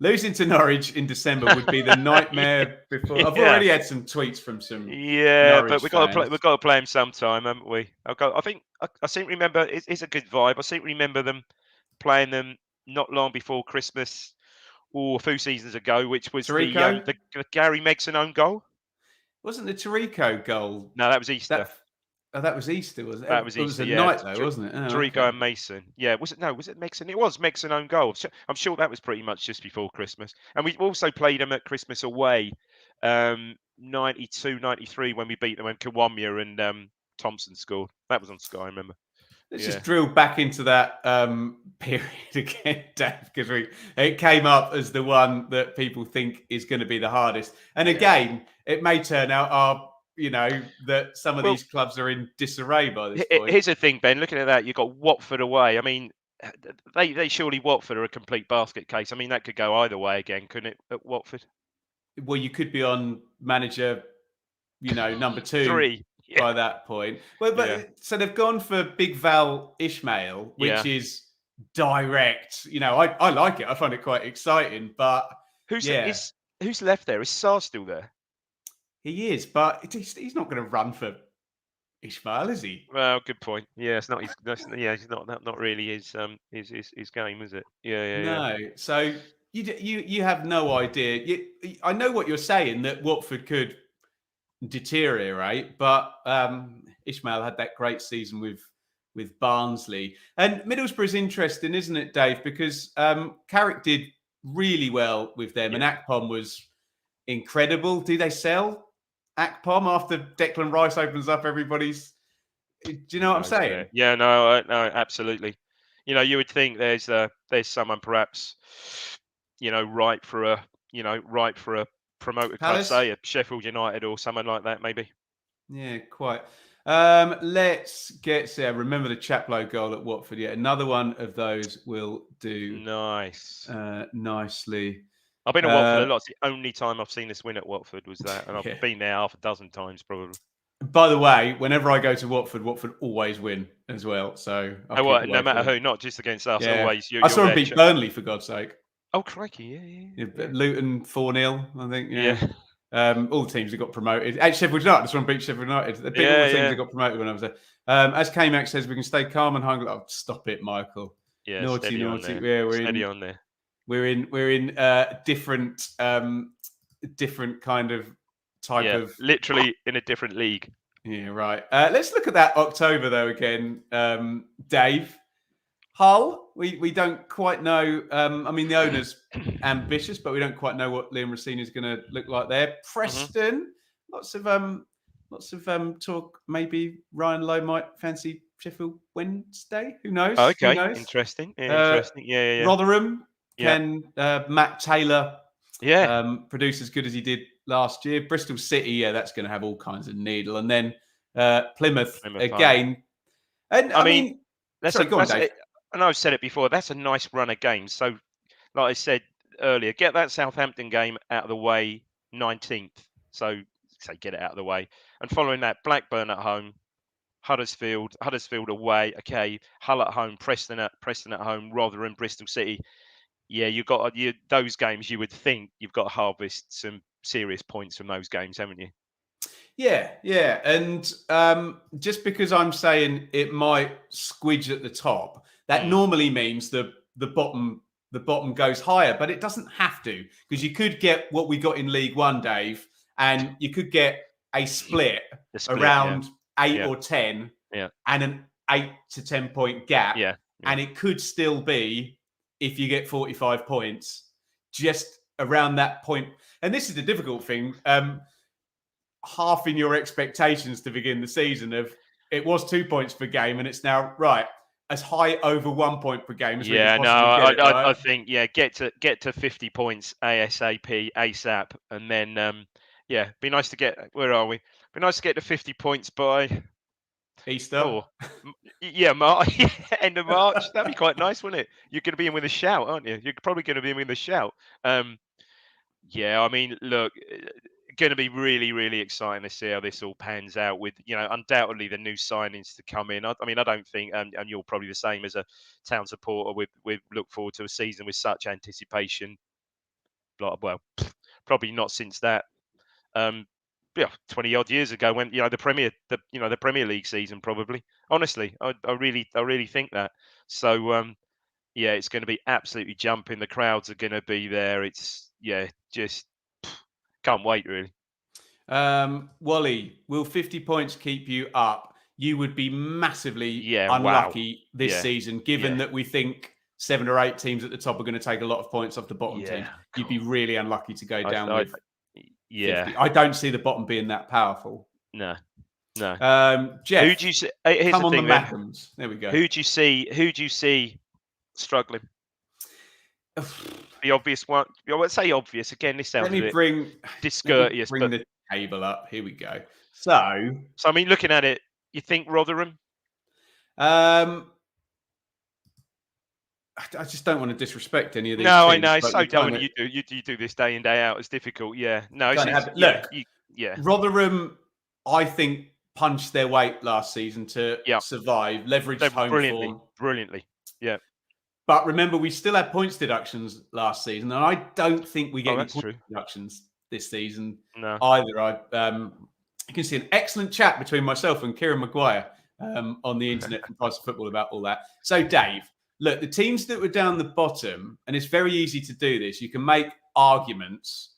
Losing to Norwich in December would be the nightmare before. I've Yeah. already had some tweets from some Yeah, but Norwich we've got to play. fans. We've got to play him sometime, haven't we? I think I seem to remember. It's a good vibe. I seem to remember them playing them not long before Christmas, or a few seasons ago, which was Tarico? the Gary Megson own goal. Wasn't the Tarico goal No, that was Easter. that that was Easter, was it? That was It was Easter. a Yeah, night though, wasn't it? Oh, Tarico okay. and Mason. Yeah, was it? No, was it Megson? It was Megson own goal. I'm sure that was pretty much just before Christmas. And we also played them at Christmas away, 92, 93 when we beat them when Kiwamia and Thompson scored. That was on Sky, I remember. Let's Yeah. just drill back into that period again, Dave, because it came up as the one that people think is going to be the hardest. And again, it may turn out that some of Well, these clubs are in disarray by this point. here's the thing, Ben. Looking at that, you've got Watford away. I mean, they surely Watford are a complete basket case. I mean, that could go either way again, couldn't it? At Watford, Well, you could be on manager, number 2 3. Yeah, by that point. Well, yeah, but so they've gone for Big Val Ishmael, which yeah. is direct. I like it. I find it quite exciting, but Who's yeah. who's left there? Is Sarr still there? He is, but he's not going to run for Ishmael, is he? Well, good point. Yeah, it's not his. It's not really his game, is it? Yeah. No. So you have no idea. I know what you're saying, that Watford could deteriorate, but Ishmael had that great season with Barnsley, and Middlesbrough's interesting, isn't it, Dave? Because Carrick did really well with them, and Yeah. Akpom was incredible. Do they sell Akpom after Declan Rice opens up everybody's? Do you know Who what I'm knows saying? where? Yeah, no, absolutely. You would think there's someone perhaps, right for a promoted club, Palace? say a Sheffield United or someone like that, maybe. Yeah, quite. Let's get there. Remember the Chaplow goal at Watford? Yeah, another one of those will do Nice. nicely. I've been to Watford a Uh, lot. It's the only time I've seen this win at Watford was that, and I've yeah. been there half a dozen times probably. By the way, whenever I go to Watford, Watford always win as well. So I'll Oh, keep what? No away from matter them. who, not just against us. Yeah. Always, I you're saw him there. beat Burnley, for God's sake. Oh, crikey! Yeah. Yeah, Luton 4-0, I think. Yeah. Yeah. All the teams that got promoted. Actually, Sheffield United. That's one beat Sheffield United. They beat all the teams Yeah. that got promoted when I was there. As K-Max says, we can stay calm and hungry. Oh, stop it, Michael. Yeah. Naughty, Steady on naughty. there. Yeah, Steady on there. we're in different kind of type Yeah, of. literally in a different league. Yeah, right. Let's look at that October though again, Dave. Hull, we don't quite know. I mean, the owner's ambitious, but we don't quite know what Liam Rossini is going to look like there. Preston, lots of talk. Maybe Ryan Lowe might fancy Sheffield Wednesday. Who knows? Oh, Who okay, knows? interesting. Interesting. Yeah. Rotherham, Yeah. can Matt Taylor Yeah. produce as good as he did last year? Bristol City, yeah, that's going to have all kinds of needle. And then Plymouth again. And I I mean, mean, sorry, go on, Dave. I know I've said it before. That's a nice run of games. So, like I said earlier, get that Southampton game out of the way 19th. So, say get it out of the way. And following that, Blackburn at home, Huddersfield away. Okay, Hull at home, Preston at home, Rotherham, Bristol City. Yeah, those games. You would think you've got to harvest some serious points from those games, haven't you? Yeah. And just because I'm saying it might squidge at the top, that normally means the bottom goes higher, but it doesn't have to, because you could get what we got in League One, Dave, and you could get a split, around 8 or 10, and an 8 to 10 point gap, and it could still be, if you get 45 points, just around that point. And this is the difficult thing. Half in your expectations to begin the season of it was 2 points per game, and it's now right as high over 1 point per game as we can possibly get it, right? I think get to 50 points ASAP, and then be nice to get. Where are we? Be nice to get to 50 points by Easter. End of March. That'd be quite nice, wouldn't it? You're going to be in with a shout, aren't you? You're probably going to be in with a shout. I mean, look, going to be really, really exciting to see how this all pans out with, undoubtedly the new signings to come in. I mean, I don't think, and you're probably the same as a Town supporter, we look forward to a season with such anticipation. Well, probably not since that, 20 odd years ago when, the Premier League season, probably. Honestly, I really think that. So, it's going to be absolutely jumping. The crowds are going to be there. It's, just can't wait, really. Wally, will 50 points keep you up? You would be massively unlucky this season, given that we think 7 or 8 teams at the top are going to take a lot of points off the bottom teams. You'd be really unlucky to go down with 50. I don't see the bottom being that powerful. No. Jeff, who do you see? Here's come the on thing, the Madams. There we go. Who do you see struggling? The obvious one. I would say obvious. Again, this sounds a bit discourteous. Bring the table up. Here we go. So I mean, looking at it, you think Rotherham? I just don't want to disrespect any of these. No, teams, I know. It's so dull. You do this day in, day out. It's difficult. Yeah. No. Rotherham, I think, punched their weight last season to survive, leveraged home form brilliantly. Yeah. But remember, we still had points deductions last season, and I don't think we get any points deductions this season No. either. You can see an excellent chat between myself and Kieran Maguire on the internet from Price of Football about all that. So, Dave, look, the teams that were down the bottom, and it's very easy to do this, you can make arguments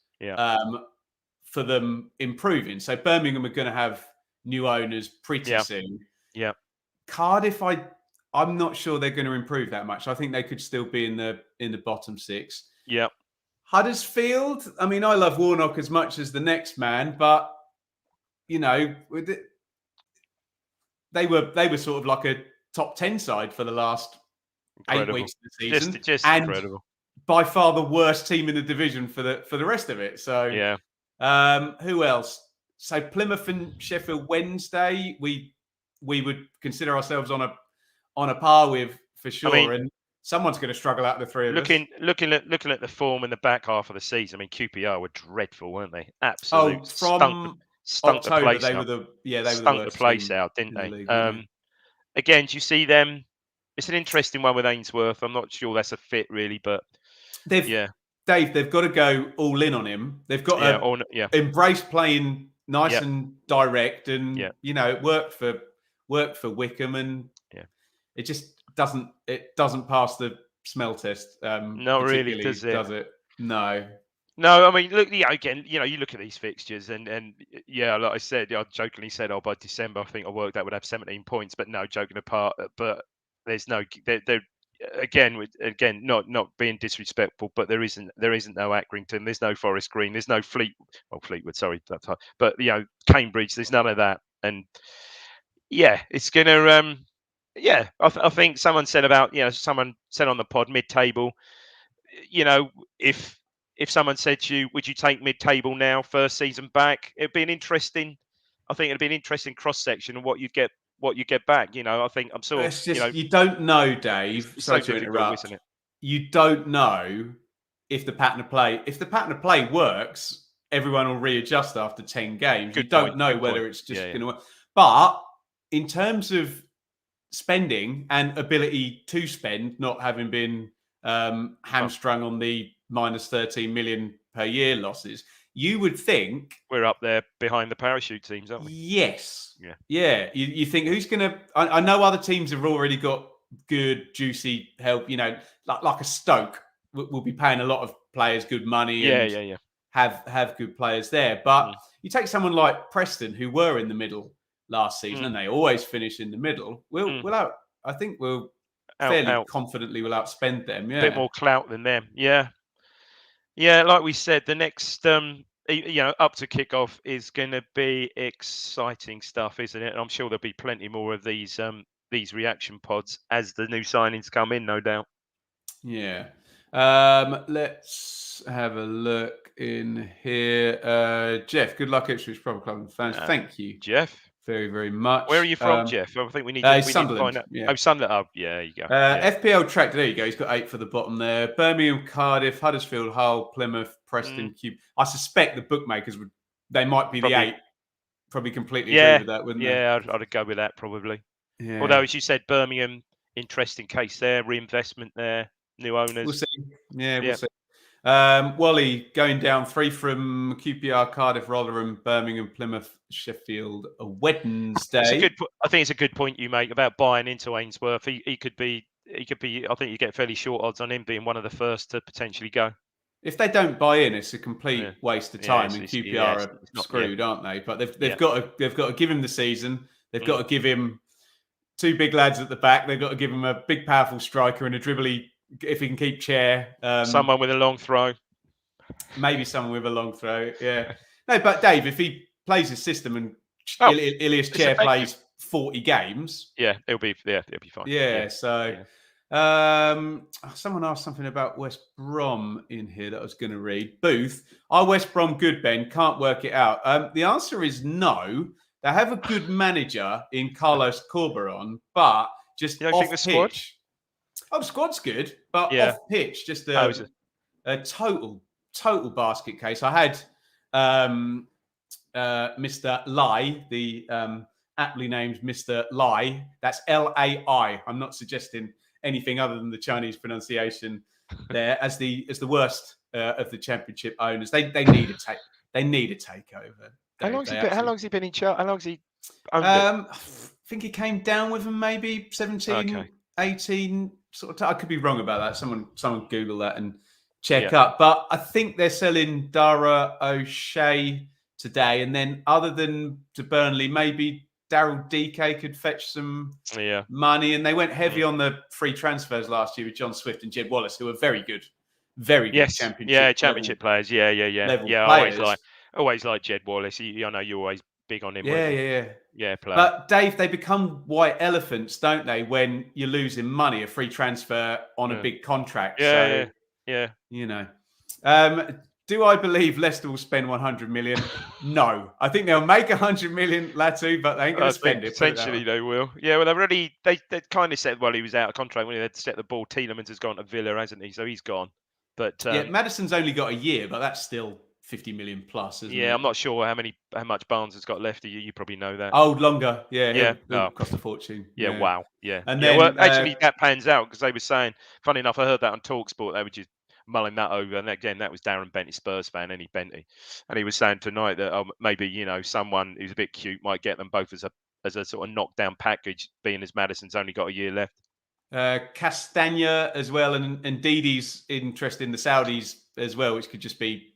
for them improving. So, Birmingham are going to have new owners pretty soon. Yeah. Cardiff, I'm not sure they're going to improve that much. I think they could still be in the bottom 6. Yeah. Huddersfield, I mean, I love Warnock as much as the next man, but you know, they were sort of like a top 10 side for the last 8 weeks of the season, just and incredible. By far the worst team in the division for the rest of it. So who else? So Plymouth and Sheffield Wednesday, we would consider ourselves on a par with for sure. I mean, and someone's going to struggle out of the three of us. Looking at the form in the back half of the season, I mean, QPR were dreadful, weren't they? Absolute from stunk October, the place they out. were the stunk the place out, didn't they? Again, do you see them? It's an interesting one with Ainsworth. I'm not sure that's a fit really, but Dave, they've got to go all in on him. They've got to embrace playing nice and direct, and you know, it worked for Wickham, and it just doesn't pass the smell test. Not really, does it? No. No, I mean, look, again, you know, you look at these fixtures, and like I said, I jokingly said, by December, I think I worked out would have 17 points, but no, joking apart, but there's no, again, not being disrespectful, but there isn't no Accrington, there's no Forest Green, there's no Fleetwood, sorry, but you know, Cambridge, there's none of that, and it's gonna, I think someone said about, someone said on the pod mid-table, you know, if someone said to you, would you take mid-table now, first season back? It'd be an interesting cross-section of what you get back. You know, I think I'm sort of, you don't know, Dave. It's sorry so to interrupt. Isn't it? You don't know if the pattern of play works. Everyone will readjust after 10 games. You don't know whether it's just going to work. But in terms of spending and ability to spend, not having been hamstrung on the minus 13 million per year losses, you would think we're up there behind the parachute teams, aren't we? Yes. Yeah. You think who's going to? I know other teams have already got good, juicy help. You know, like a Stoke will be paying a lot of players good money. And have good players there. But you take someone like Preston, who were in the middle last season, and they always finish in the middle. I think we'll fairly confidently will outspend them. Yeah, a bit more clout than them. Yeah, like we said, the next up to kickoff is going to be exciting stuff, isn't it? And I'm sure there'll be plenty more of these reaction pods as the new signings come in, no doubt. Yeah. Let's have a look in here. Jeff, good luck, Ipswich Football Club fans. Thank you, Jeff. Very, very much. Where are you from, Jeff? I think we need to Sunderland. find out. Yeah. Oh, Sunderland. Oh, yeah, there you go. FPL track. There you go. He's got 8 for the bottom there. Birmingham, Cardiff, Huddersfield, Hull, Plymouth, Preston, Cube. I suspect the bookmakers they might be the 8. Probably completely agree with that, wouldn't they? Yeah, I'd go with that probably. Yeah. Although, as you said, Birmingham, interesting case there, reinvestment there, new owners. We'll see. Yeah, we'll see. Wally going down 3 from QPR, Cardiff, Rotherham, Birmingham, Plymouth, Sheffield, a Wednesday. I think it's a good point you make about buying into Ainsworth. He could be. I think you get fairly short odds on him being one of the first to potentially go. If they don't buy in, it's a complete waste of time, and QPR are screwed, aren't they? But they've got to give him the season. They've got to give him 2 big lads at the back. They've got to give him a big, powerful striker and a dribbly. If he can keep chair, someone with a long throw, maybe someone with a long throw. Yeah, no, but Dave, if he plays his system and Ilias Chair plays 40 games, it'll be fine. Yeah. So, someone asked something about West Brom in here that I was going to read. Booth, are West Brom good, Ben? Can't work it out. The answer is no. They have a good manager in Carlos Corberon, but just off pitch. Oh, the squad's good, but off pitch, just a total basket case. I had Mr. Lai, the aptly named Mr. Lai. That's Lai. I'm not suggesting anything other than the Chinese pronunciation there as the worst of the championship owners. They need They need a takeover. How Dave. long's he been in charge? How long's he owned it? I think he came down with them maybe 17, Okay. 18. I could be wrong about that. Someone Google that and check up. But I think they're selling Dara O'Shea today. And then other than to Burnley, maybe Daryl DK could fetch some money. And they went heavy on the free transfers last year with John Swift and Jed Wallace, who are very good championship. Championship players. Yeah. Players. Always like Jed Wallace. I know you're always big on him. Yeah, player. But Dave, they become white elephants, don't they? When you're losing money, a free transfer on a big contract. Yeah. You know. Do I believe Leicester will spend 100 million? No. I think they'll make 100 million, Latu, but they ain't going to spend it. Potentially they will. Yeah, well, they kind of said, well, he was out of contract when he had set the ball. Tielemans has gone to Villa, hasn't he? So he's gone. But Maddison's only got a year, but that's still 50 million plus, isn't it? I'm not sure how much Barnes has got left. You probably know that. Oh, longer. Yeah. It'll cost a fortune. Yeah. Wow. Yeah. And then, well, actually, that pans out because they were saying, funny enough, I heard that on TalkSport. They were just mulling that over, and again, that was Darren Benty, Spurs fan, any Benty, and he was saying tonight that maybe someone who's a bit cute might get them both as a sort of knockdown package, being as Maddison's only got a year left. Castagna as well, and Didi's interest in the Saudis as well, which could just be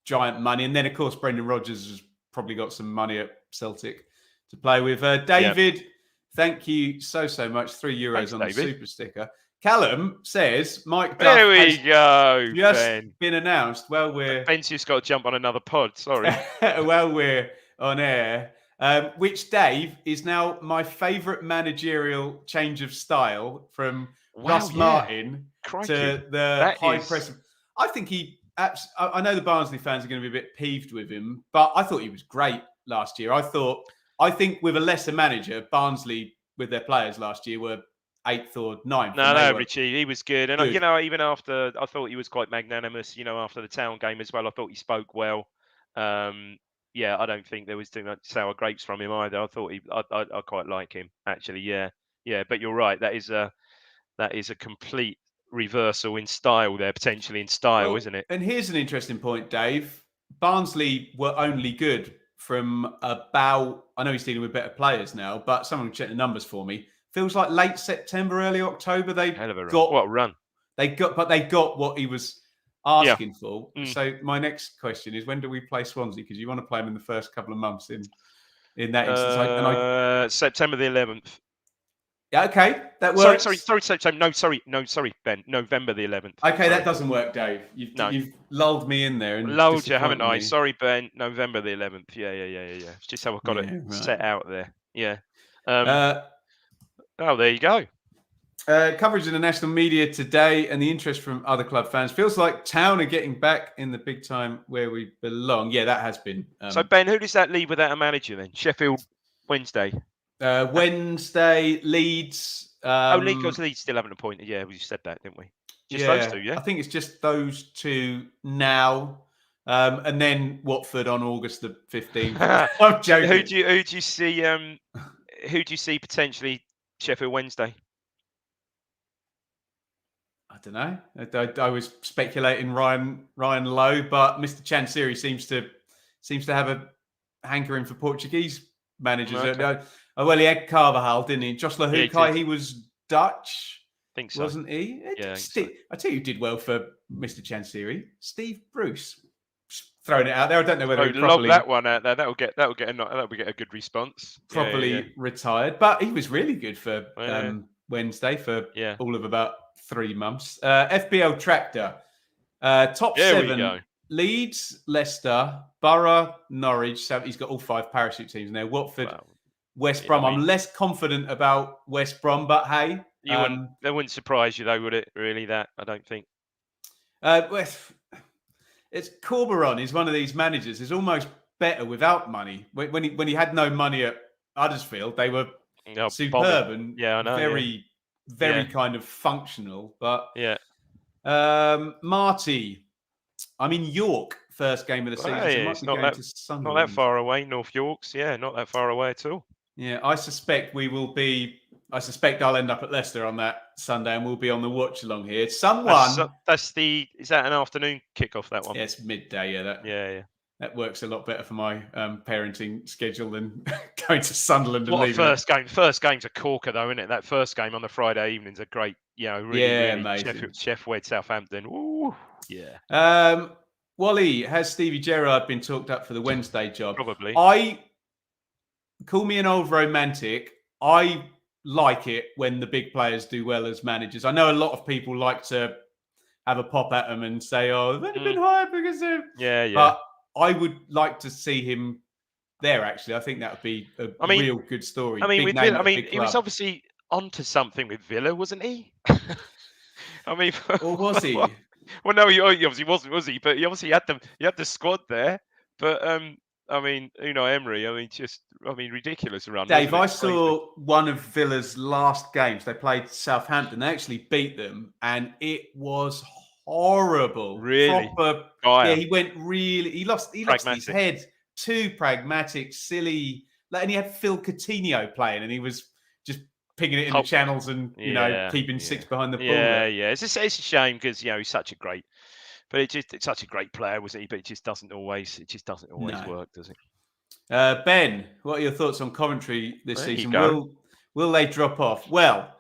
giant money. And then, of course, Brendan Rodgers has probably got some money at Celtic to play with. David, thank you so much. €3 Thanks, on David. The super sticker. Callum says Mike Duff has been announced. Well, Ben's just got to jump on another pod. Sorry. Well, we're on air. Which, Dave, is now my favourite managerial change of style from Russ Martin to the high press. I think I know the Barnsley fans are going to be a bit peeved with him, but I thought he was great last year. I think with a lesser manager, Barnsley with their players last year were 8th or 9th. No, Richie, he was good. And, even after, I thought he was quite magnanimous, after the Town game as well. I thought he spoke well. I don't think there was too much sour grapes from him either. I thought I quite like him, actually. Yeah. But you're right. That is a complete reversal in style there, potentially in style, isn't it? And here's an interesting point, Dave. Barnsley were only good from about, I know he's dealing with better players now, but someone check the numbers for me. Feels like late September, early October. What a run. They got what he was asking for. So my next question is, when do we play Swansea? Because you want to play them in the first couple of months in that instance. September the 11th. Yeah, okay, that works. Sorry, September. No, sorry, Ben. November the 11th. Okay, that doesn't work, Dave. You've lulled me in there. And lulled you, haven't I? Sorry, Ben. November the 11th. Yeah. It's just how I've got it set out there. Yeah. There you go. Coverage in the national media today and the interest from other club fans feels like Town are getting back in the big time where we belong. Yeah, that has been. So, Ben, who does that leave without a manager then? Sheffield Wednesday. Wednesday, Leeds. Leeds still haven't appointed. Yeah, we said that, didn't we? Just those two, yeah? I think it's just those two now. And then Watford on August the 15th. I'm joking. Who do you see potentially Sheffield Wednesday? I don't know. I was speculating Ryan Lowe, but Mr. Chansiri seems to have a hankering for Portuguese managers. Okay. Well, he had Carvajal, didn't he? Josh Lahukai, he was Dutch, think so. Wasn't he? I tell you, who did well for Mr. Chansiri, Steve Bruce. Just throwing it out there. I don't know whether he properly that one out there. That'll get a good response. Properly retired, but he was really good for Wednesday for all of about 3 months. FPL Tractor, top 7: Leeds, Leicester, Borough, Norwich. So he's got all 5 parachute teams in there. Watford, West Brom. I'm less confident about West Brom, but hey, that wouldn't surprise you though, would it? Really, that I don't think. It's Corberon is one of these managers. Is almost better without money. When he had no money at Huddersfield, they were superb and very kind of functional. But Marty, I'm in York, first game of the season. So it's not that far away. North York's, not that far away at all. Yeah, I suspect I'll end up at Leicester on that Sunday, and we'll be on the watch along here. Is that an afternoon kickoff? That one? Yeah, it's midday. Yeah. That works a lot better for my parenting schedule than going to Sunderland and What a leaving first game! First game's a corker, though, isn't it? That first game on the Friday evening's a great, really amazing. Chef Wed Southampton. Ooh, yeah. Wally, has Stevie Gerrard been talked up for the Wednesday job? Probably. Call me an old romantic. I like it when the big players do well as managers. I know a lot of people like to have a pop at them and say, "Oh, they've only been hired because of." Yeah. But I would like to see him there. Actually, I think that would be a real good story. I mean, big with name Villa, at a big he was club. obviously onto something with Villa, wasn't he? I mean, or was he? Well, no, he obviously wasn't, was he? But he obviously had the squad there. But I mean, Emery. Ridiculous run. Dave, I Crazy. saw one of Villa's last games. They played Southampton. They actually beat them, and it was horrible. Really? Proper. Yeah, he went really. He lost his head. Too pragmatic, silly. And he had Phil Coutinho playing, and he was just picking it in the channels and keeping six behind the ball. Yeah. It's a shame because he's such a great, but it's such a great player, wasn't he? But it just doesn't always work, does it? Ben, what are your thoughts on Coventry this season? Will they drop off? Well,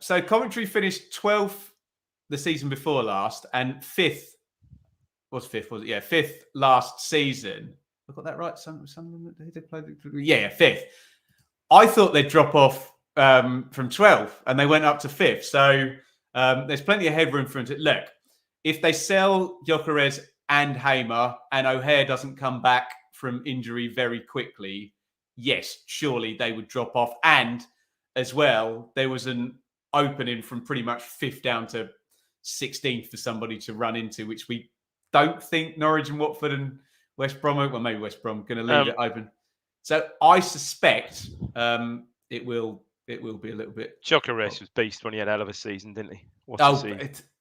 so Coventry finished 12th the season before last and 5th. Was 5th, was it? Yeah, 5th last season. I got that right. Sunderland, did they play? Yeah, 5th. I thought they'd drop off from 12th and they went up to 5th. So there's plenty of headroom for them to look. If they sell Gyökeres and Hamer and O'Hare doesn't come back from injury very quickly, yes, surely they would drop off. And as well, there was an opening from pretty much 5th down to 16th for somebody to run into, which we don't think Norwich and Watford and West Brom, well, maybe West Brom, going to leave it open. So I suspect it will be a little bit. Gyökeres was beast when he had a hell of a season, didn't he?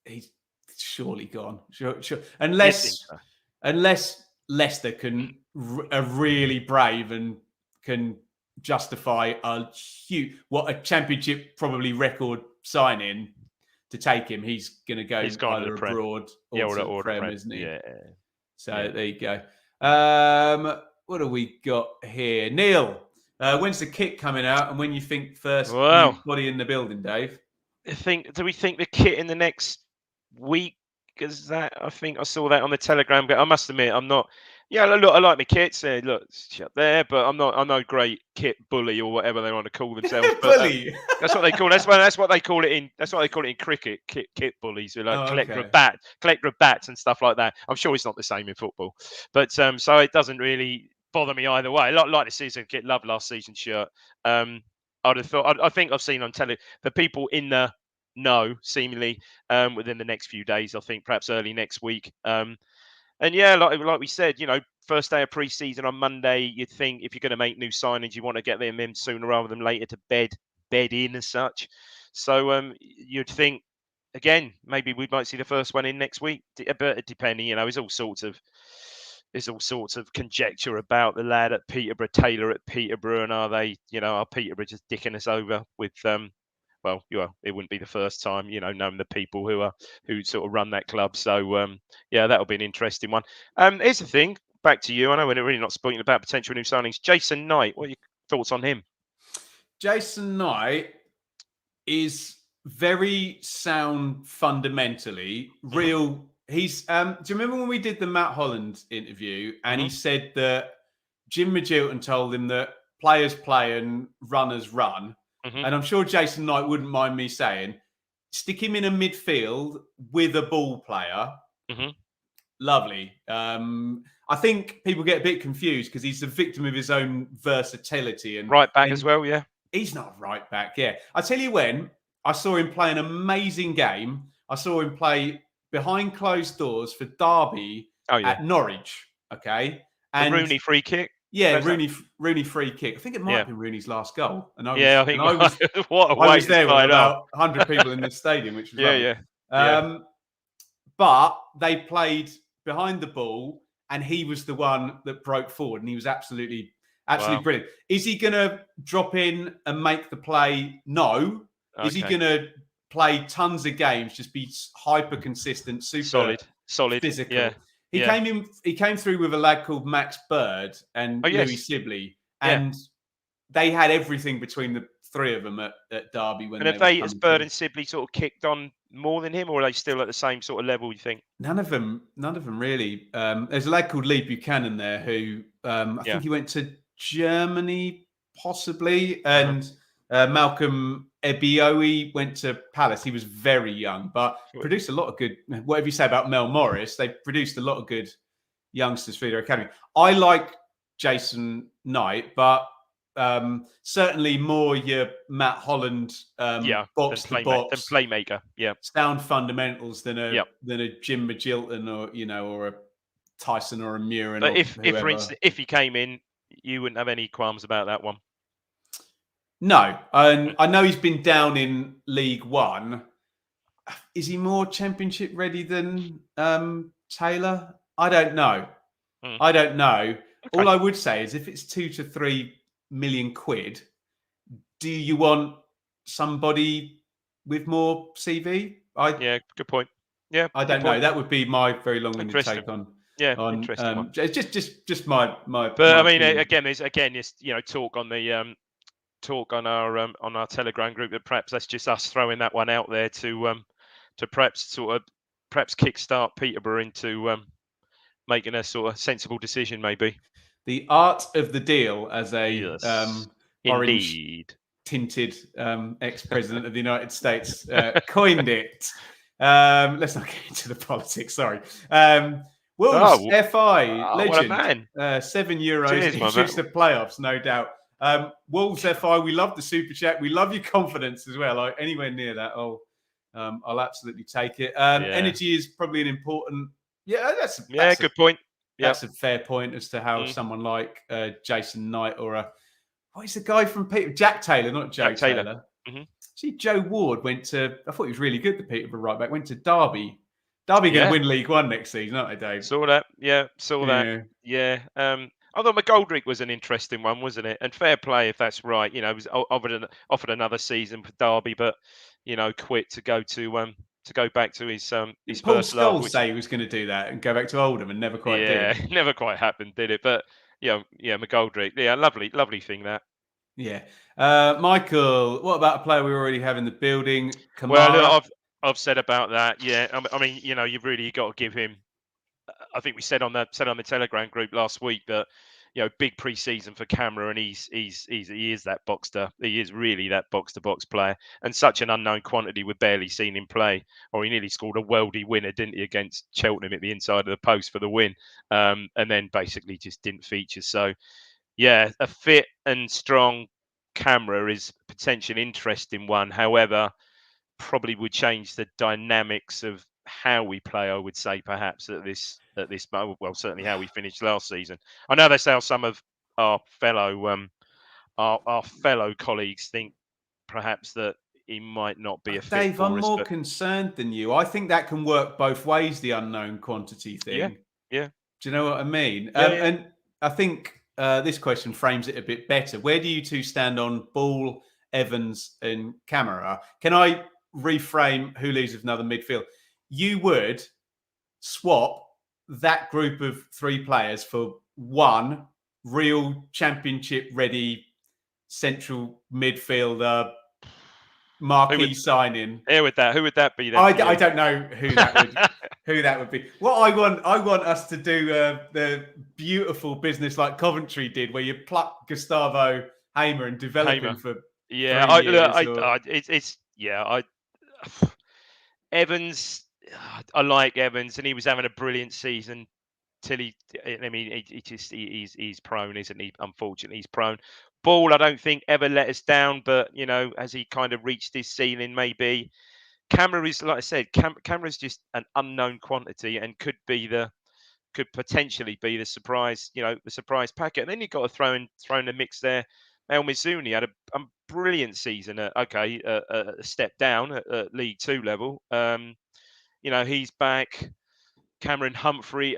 He's surely gone. Sure. Unless Leicester are really brave and can justify a championship probably record signing to take him, he's going to go either abroad or to the Prem, isn't he? Yeah. So there you go. What do we got here? Neil, when's the kit coming out and when you think first new body in the building, Dave? Do we think the kit in the next week? Because I think I saw that on the Telegram. But I must admit, I'm not. Yeah, look, I like my kits. Look, it's up there, but I'm no great kit bully or whatever they want to call themselves. But, bully. That's what they call. That's what they call it in. That's what they call it in cricket. Kit bullies who collect bats and stuff like that. I'm sure it's not the same in football, but so it doesn't really bother me either way. Like the season kit. Love last season's shirt. I'd have thought. I think I've seen on telly the people in the know seemingly within the next few days. I think perhaps early next week. And yeah, like we said, first day of pre-season on Monday, you'd think if you're going to make new signings, you want to get them in sooner rather than later to bed in as such. So you'd think, again, maybe we might see the first one in next week, but depending, there's all sorts of conjecture about the lad at Peterborough, Taylor at Peterborough, and are Peterborough just dicking us over with well, it wouldn't be the first time, knowing the people who sort of run that club. So, yeah, that'll be an interesting one. Here's the thing. Back to you. I know we're really not speaking about potential new signings. Jason Knight, what are your thoughts on him? Jason Knight is very sound fundamentally. Real. He's. Do you remember when we did the Matt Holland interview and he said that Jim Magilton told him that players play and runners run? And I'm sure Jason Knight wouldn't mind me saying, stick him in a midfield with a ball player. Lovely. I think people get a bit confused because he's a victim of his own versatility. And right back as well, yeah. He's not right back, yeah. I tell you when, I saw him play an amazing game. I saw him play behind closed doors for Derby at Norwich, okay? And Rooney free kick. Yeah, Rooney free kick. I think it might have been Rooney's last goal. And I was there with about 100 people in the stadium, which was lovely. But they played behind the ball, and he was the one that broke forward, and he was absolutely brilliant. Is he going to drop in and make the play? No. Okay. Is he going to play tons of games, just be hyper consistent, super solid, physical? He came in. He came through with a lad called Max Bird and Louis Sibley, and they had everything between the three of them at Derby when And they have were they, as coming Bird through. and Sibley, sort of kicked on more than him, or are they still at the same sort of level? You think? None of them really. There's a lad called Lee Buchanan there who I think he went to Germany possibly, and Malcolm Ebioe went to Palace. He was very young, but produced a lot of good. Whatever you say about Mel Morris, they produced a lot of good youngsters through their academy. I like Jason Knight, but certainly more your Matt Holland box to box than playmaker. Yeah, sound fundamentals than a Jim Magilton or a Tyson or a Murin but or if whoever. for instance, if he came in, you wouldn't have any qualms about that one. No, and I know he's been down in League One. Is he more Championship ready than Taylor? I don't know. I don't know. Okay. All I would say is if it's 2 to 3 million quid, do you want somebody with more CV? Good point. Yeah, I don't know. That would be my very long-winded take on. Interesting one. Just my. But I mean, opinion. again, it's talk on the talk on our Telegram group that perhaps that's just us throwing that one out there to perhaps kickstart Peterborough into making a sort of sensible decision, maybe. The art of the deal, as a orange indeed tinted ex-president of the United States coined it. Let's not get into the politics. Sorry. Wolves FI legend. What a man. €7. Cheers, Ipswich the playoffs, no doubt. Wolves FI, we love the super chat. We love your confidence as well. Like, anywhere near that, I'll absolutely take it. Energy is probably an important. That's good point. That's a fair point as to how someone like Jason Knight or what is the guy from Peter? Jack Taylor, not Joe Taylor. Mm-hmm. See, Joe Ward went to. I thought he was really good. The Peterborough right back went to Derby. Derby going to win League One next season, aren't they, Dave? Saw that. Yeah, saw that. Yeah. I thought McGoldrick was an interesting one, wasn't it? And fair play if that's right. You know, he was offered another season for Derby, but quit to go back to his Paul first love. Scholes say he was going to do that and go back to Oldham and never quite did. Yeah, never quite happened, did it? But McGoldrick. Yeah, lovely thing that. Yeah. Michael, what about a player we already have in the building? Kamara? Well, look, I've said about that. Yeah, I mean, you've really got to give him. I think we said on the Telegram group last week that big pre-season for Camera, and he is that boxer. He is really that box-to-box player, and such an unknown quantity. We've barely seen him play, or he nearly scored a worldy winner, didn't he, against Cheltenham at the inside of the post for the win, and then basically just didn't feature. So, yeah, a fit and strong Camera is potentially an interesting one. However, probably would change the dynamics of how we play, I would say, perhaps at this moment. Well, certainly how we finished last season. I know that's how some of our fellow colleagues think, perhaps, that he might not be a fit Dave, for I'm us, more concerned than you. I think that can work both ways, the unknown quantity thing. Yeah. Do you know what I mean? Yeah. And I think this question frames it a bit better. Where do you two stand on Ball, Evans and Camara? Can I reframe who leaves with another midfield? You would swap that group of three players for one real championship ready central midfielder marquee signing. Who would that be then? I don't know who that would be. What I want us to do the beautiful business like Coventry did, where you pluck Gustavo Hamer and develop him for 3 years. Evans, I like Evans, and he was having a brilliant season till he's prone, isn't he? Unfortunately, he's prone. Ball, I don't think ever let us down, but as he kind of reached his ceiling, maybe. Camera is, like I said, Camera is just an unknown quantity and could potentially be the surprise, the surprise packet. And then you've got to throw in the mix there. El Mizuni had a brilliant season. A step down at League Two level. He's back. Cameron Humphrey.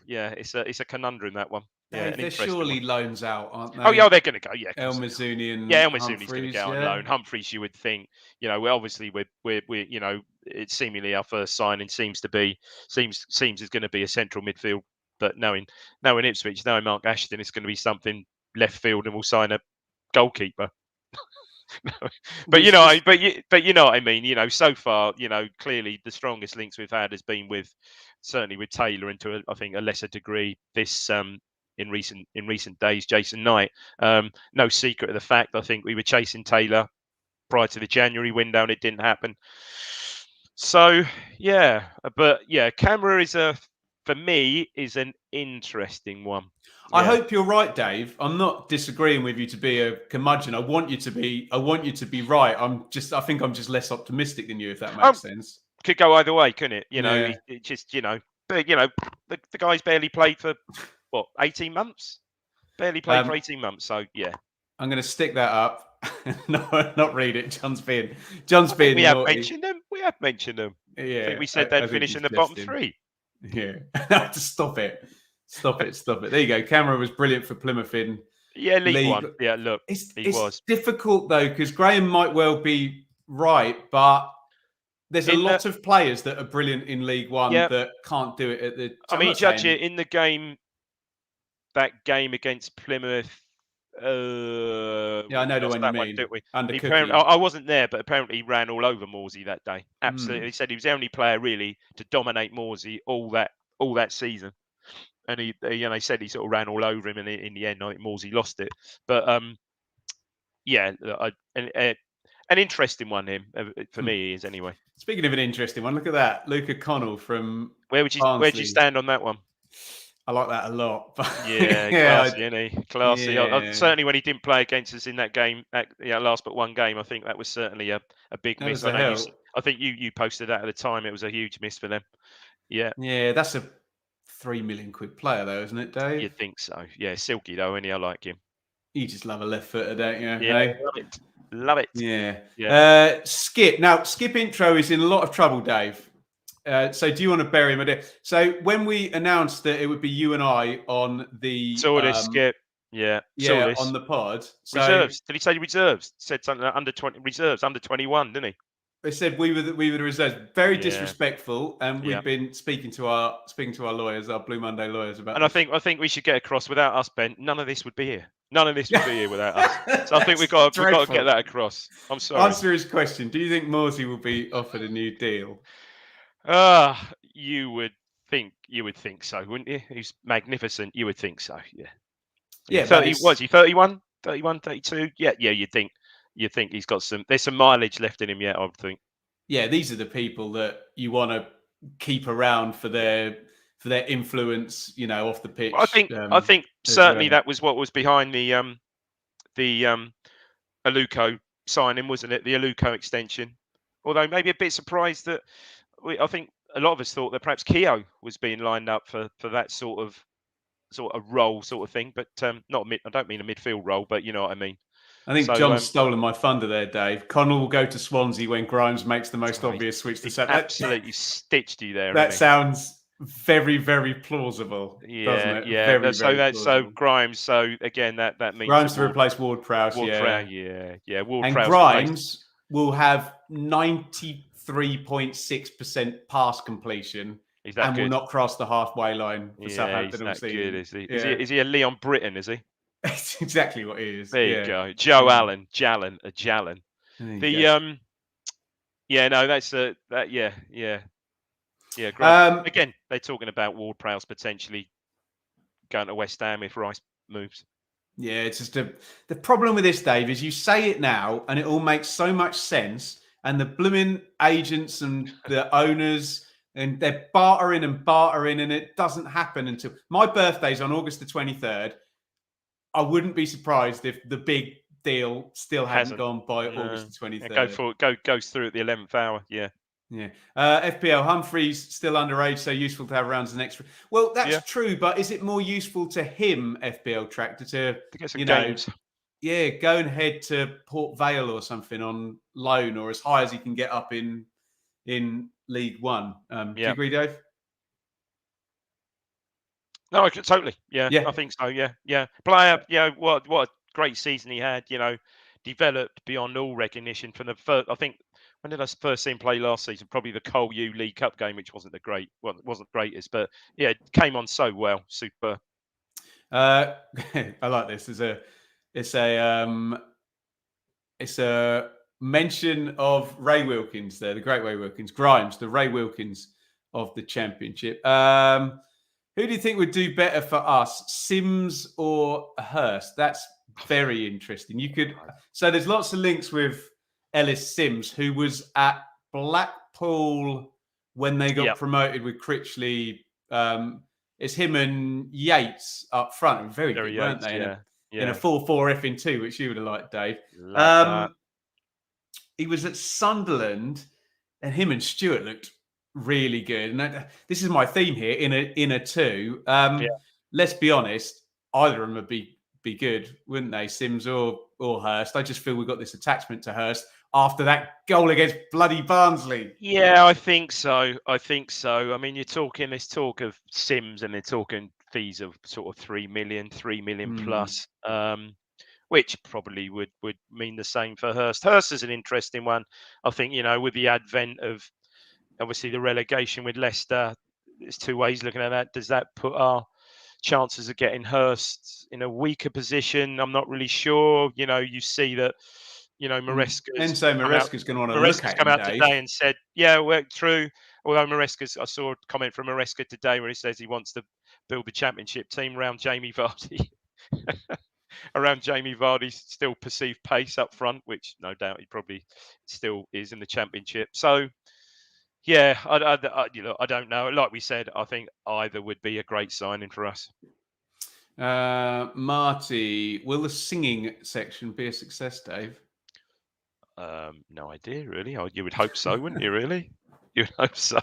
It's a conundrum, that one. Dave, they're surely loans out, aren't they? Oh yeah, they're going to go. Yeah, El Mizuni and El Mizuni's going to go on loan. Humphreys, you would think. Obviously we're it's seemingly our first signing seems is going to be a central midfield. But knowing Ipswich, knowing Mark Ashton, it's going to be something left field, and we'll sign a goalkeeper. But you know, but you know what I mean. You know, so far, you know, clearly the strongest links we've had has been certainly with Taylor, and to I think a lesser degree this in recent days, Jason Knight. No secret of the fact, I think we were chasing Taylor prior to the January window, and it didn't happen. So yeah, but yeah, Camera for me is an interesting one. I hope you're right, Dave. I'm not disagreeing with you to be a curmudgeon. I want you to be right. I think I'm just less optimistic than you, if that makes sense. Could go either way, couldn't it? You know, it just, you know, but you know, the guy's barely played for what, 18 months? Barely played for 18 months. So yeah. I'm going to stick that up. No, not read it. John's being we have naughty. mentioned them. We have mentioned them. Yeah, I think we said they'd finish in the bottom three. Yeah. Stop it. There you go. Camera was brilliant for Plymouth in League One. Yeah, look, it's difficult though, because Graham might well be right, but there's a lot of players that are brilliant in League One that can't do it at the. I mean, judge it in the game. That game against Plymouth. Yeah, I know the one you mean. Under I wasn't there, but apparently he ran all over Morsey that day. Absolutely, he said he was the only player really to dominate Morsey all that season. And he said he sort of ran all over him, and in the end, I think Morsey lost it. But yeah, an interesting one for me he is anyway. Speaking of an interesting one, look at that, Luca Connell from. Where'd you stand on that one? I like that a lot. Yeah, classy, isn't he? Classy. Yeah. Certainly when he didn't play against us in that game, last but one game, I think that was certainly a big miss. I think you posted that at the time. It was a huge miss for them. Yeah. Yeah, that's a £3 million player though, isn't it, Dave? You'd think so. Yeah, silky though, and I like him. You just love a left footer, don't you? Yeah, hey? Love it. Yeah. Skip. Now, Skip intro is in a lot of trouble, Dave. So do you want to bury him a bit? So when we announced that it would be you and I on the Skip. Yeah, on the pod. So, reserves. Did he say reserves? Said something like under 20 reserves, under 21, didn't he? They said we were the reserves. Very disrespectful, and we've been speaking to our lawyers, our Blue Monday lawyers, about. And this. I think we should get across. Without us, Ben, none of this would be here. None of this would be here without us. So I think we've got to get that across. I'm sorry. Answer his question. Do you think Morsey will be offered a new deal? You would think so, wouldn't you? He's magnificent. You would think so. Yeah. Yeah. 30, was he 31, 32? Yeah. You'd think he's got there's some mileage left in him yet, I would think. Yeah, these are the people that you want to keep around for their influence, you know, off the pitch. I think certainly that was what was behind the Aluko signing, wasn't it? The Aluko extension. Although maybe a bit surprised that I think a lot of us thought that perhaps Keogh was being lined up for that sort of role, sort of thing. But I don't mean a midfield role, but you know what I mean. I think John's stolen my thunder there, Dave. Connell will go to Swansea when Grimes makes the most obvious switch to Saturday. Absolutely stitched you there. That sounds very, very plausible, doesn't it? Yeah. So Grimes. So again, that means Grimes to replace Ward-Prowse. Yeah. Ward-Prowse. And Grimes will have 93.6% pass completion. And will not cross the halfway line for Southampton all season. Good, is he? Is he a Leon Britton? Is he? That's exactly what he is. There you go, Joe Allen, Jallen. Great. Again, they're talking about Ward-Prowse potentially going to West Ham if Rice moves. Yeah, it's just the problem with this, Dave, is you say it now and it all makes so much sense, and the blooming agents and the owners. And they're bartering, and it doesn't happen until my birthday's on August the 23rd. I wouldn't be surprised if the big deal still hasn't gone by August the 23rd. Goes through at the 11th hour. Yeah. FPL Humphreys still underage, so useful to have around as an extra. Well, that's true, but is it more useful to him, FPL Tractor, to get some games? Go and head to Port Vale or something on loan, or as high as he can get up in League One. Do you agree, Dave? No, totally. Yeah, I think so. Yeah. Player, what a great season he had. You know, developed beyond all recognition from the first. I think when did I first see him play last season? Probably the Cole U League Cup game, which wasn't wasn't the greatest, but yeah, it came on so well. Super. I like this. It's a mention of Ray Wilkins there, the great Ray Wilkins. Grimes, the Ray Wilkins of the Championship. Who do you think would do better for us, Sims or Hurst? That's very interesting. So there's lots of links with Ellis Sims, who was at Blackpool when they got promoted with Critchley. It's him and Yates up front. Very good, weren't they? In a 4-4 F-2, which you would have liked, Dave. He was at Sunderland, and him and Stewart looked really good. And this is my theme here in a 2. Let's be honest, either of them would be good, wouldn't they? Sims or Hurst. I just feel we've got this attachment to Hurst after that goal against bloody Barnsley. Yeah, I think so. I mean, there's talk of Sims, and they're talking fees of sort of 3 million plus, which probably would mean the same for Hurst. Hurst is an interesting one. I think, with the advent of obviously the relegation with Leicester, there's two ways looking at that. Does that put our chances of getting Hurst in a weaker position? I'm not really sure. You see that, Maresca's going to want to look at him, come out Dave. today and said, yeah, we're true. Although I saw a comment from Maresca today where he says he wants to build the Championship team around Jamie Vardy. Around Jamie Vardy's still perceived pace up front, which no doubt he probably still is in the Championship. So, yeah, I don't know. Like we said, I think either would be a great signing for us. Marty, will the singing section be a success, Dave? No idea, really. You would hope so, wouldn't you, really? You'd hope so.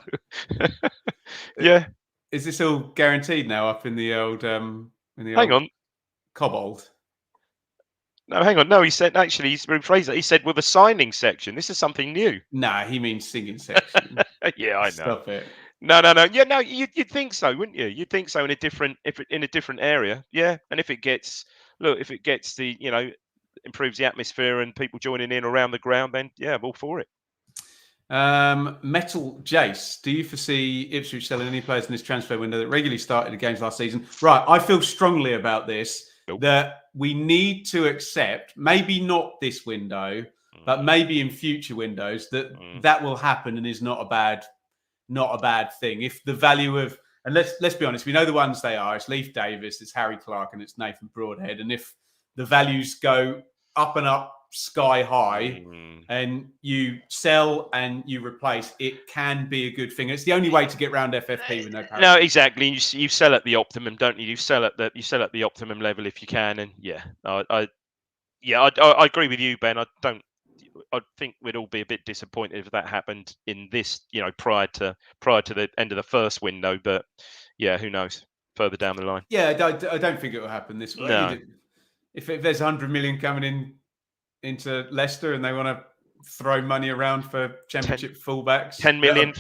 Yeah. Is this all guaranteed now up in the old... Hang on. Cobbold? No, hang on. No, he said, actually, he's rephrased it. He said, well, the signing section. This is something new. Nah, he means singing section. Yeah, I know. Stop it. No. Yeah, no, you'd think so, wouldn't you? You'd think so in a different area. Yeah. And if it gets the, improves the atmosphere and people joining in around the ground, then yeah, I'm all for it. Metal Jace, do you foresee Ipswich selling any players in this transfer window that regularly started the games last season? Right, I feel strongly about this. Nope. That we need to accept, maybe not this window, but maybe in future windows, that will happen and is not a bad thing. If the value of, and let's be honest, we know the ones they are. It's Leif Davis, it's Harry Clark, and it's Nathan Broadhead. And if the values go up and up sky high and you sell and you replace, it can be a good thing. It's the only way to get around FFP with no parity. No, exactly. You sell at the optimum, don't you? You sell at the optimum level if you can. And yeah, I agree with you, Ben. I think we'd all be a bit disappointed if that happened in this, prior to the end of the first window. But yeah, who knows? Further down the line. Yeah, I don't think it will happen this way. No. If there's 100 million coming into Leicester and they want to throw money around for Championship fullbacks, 10 million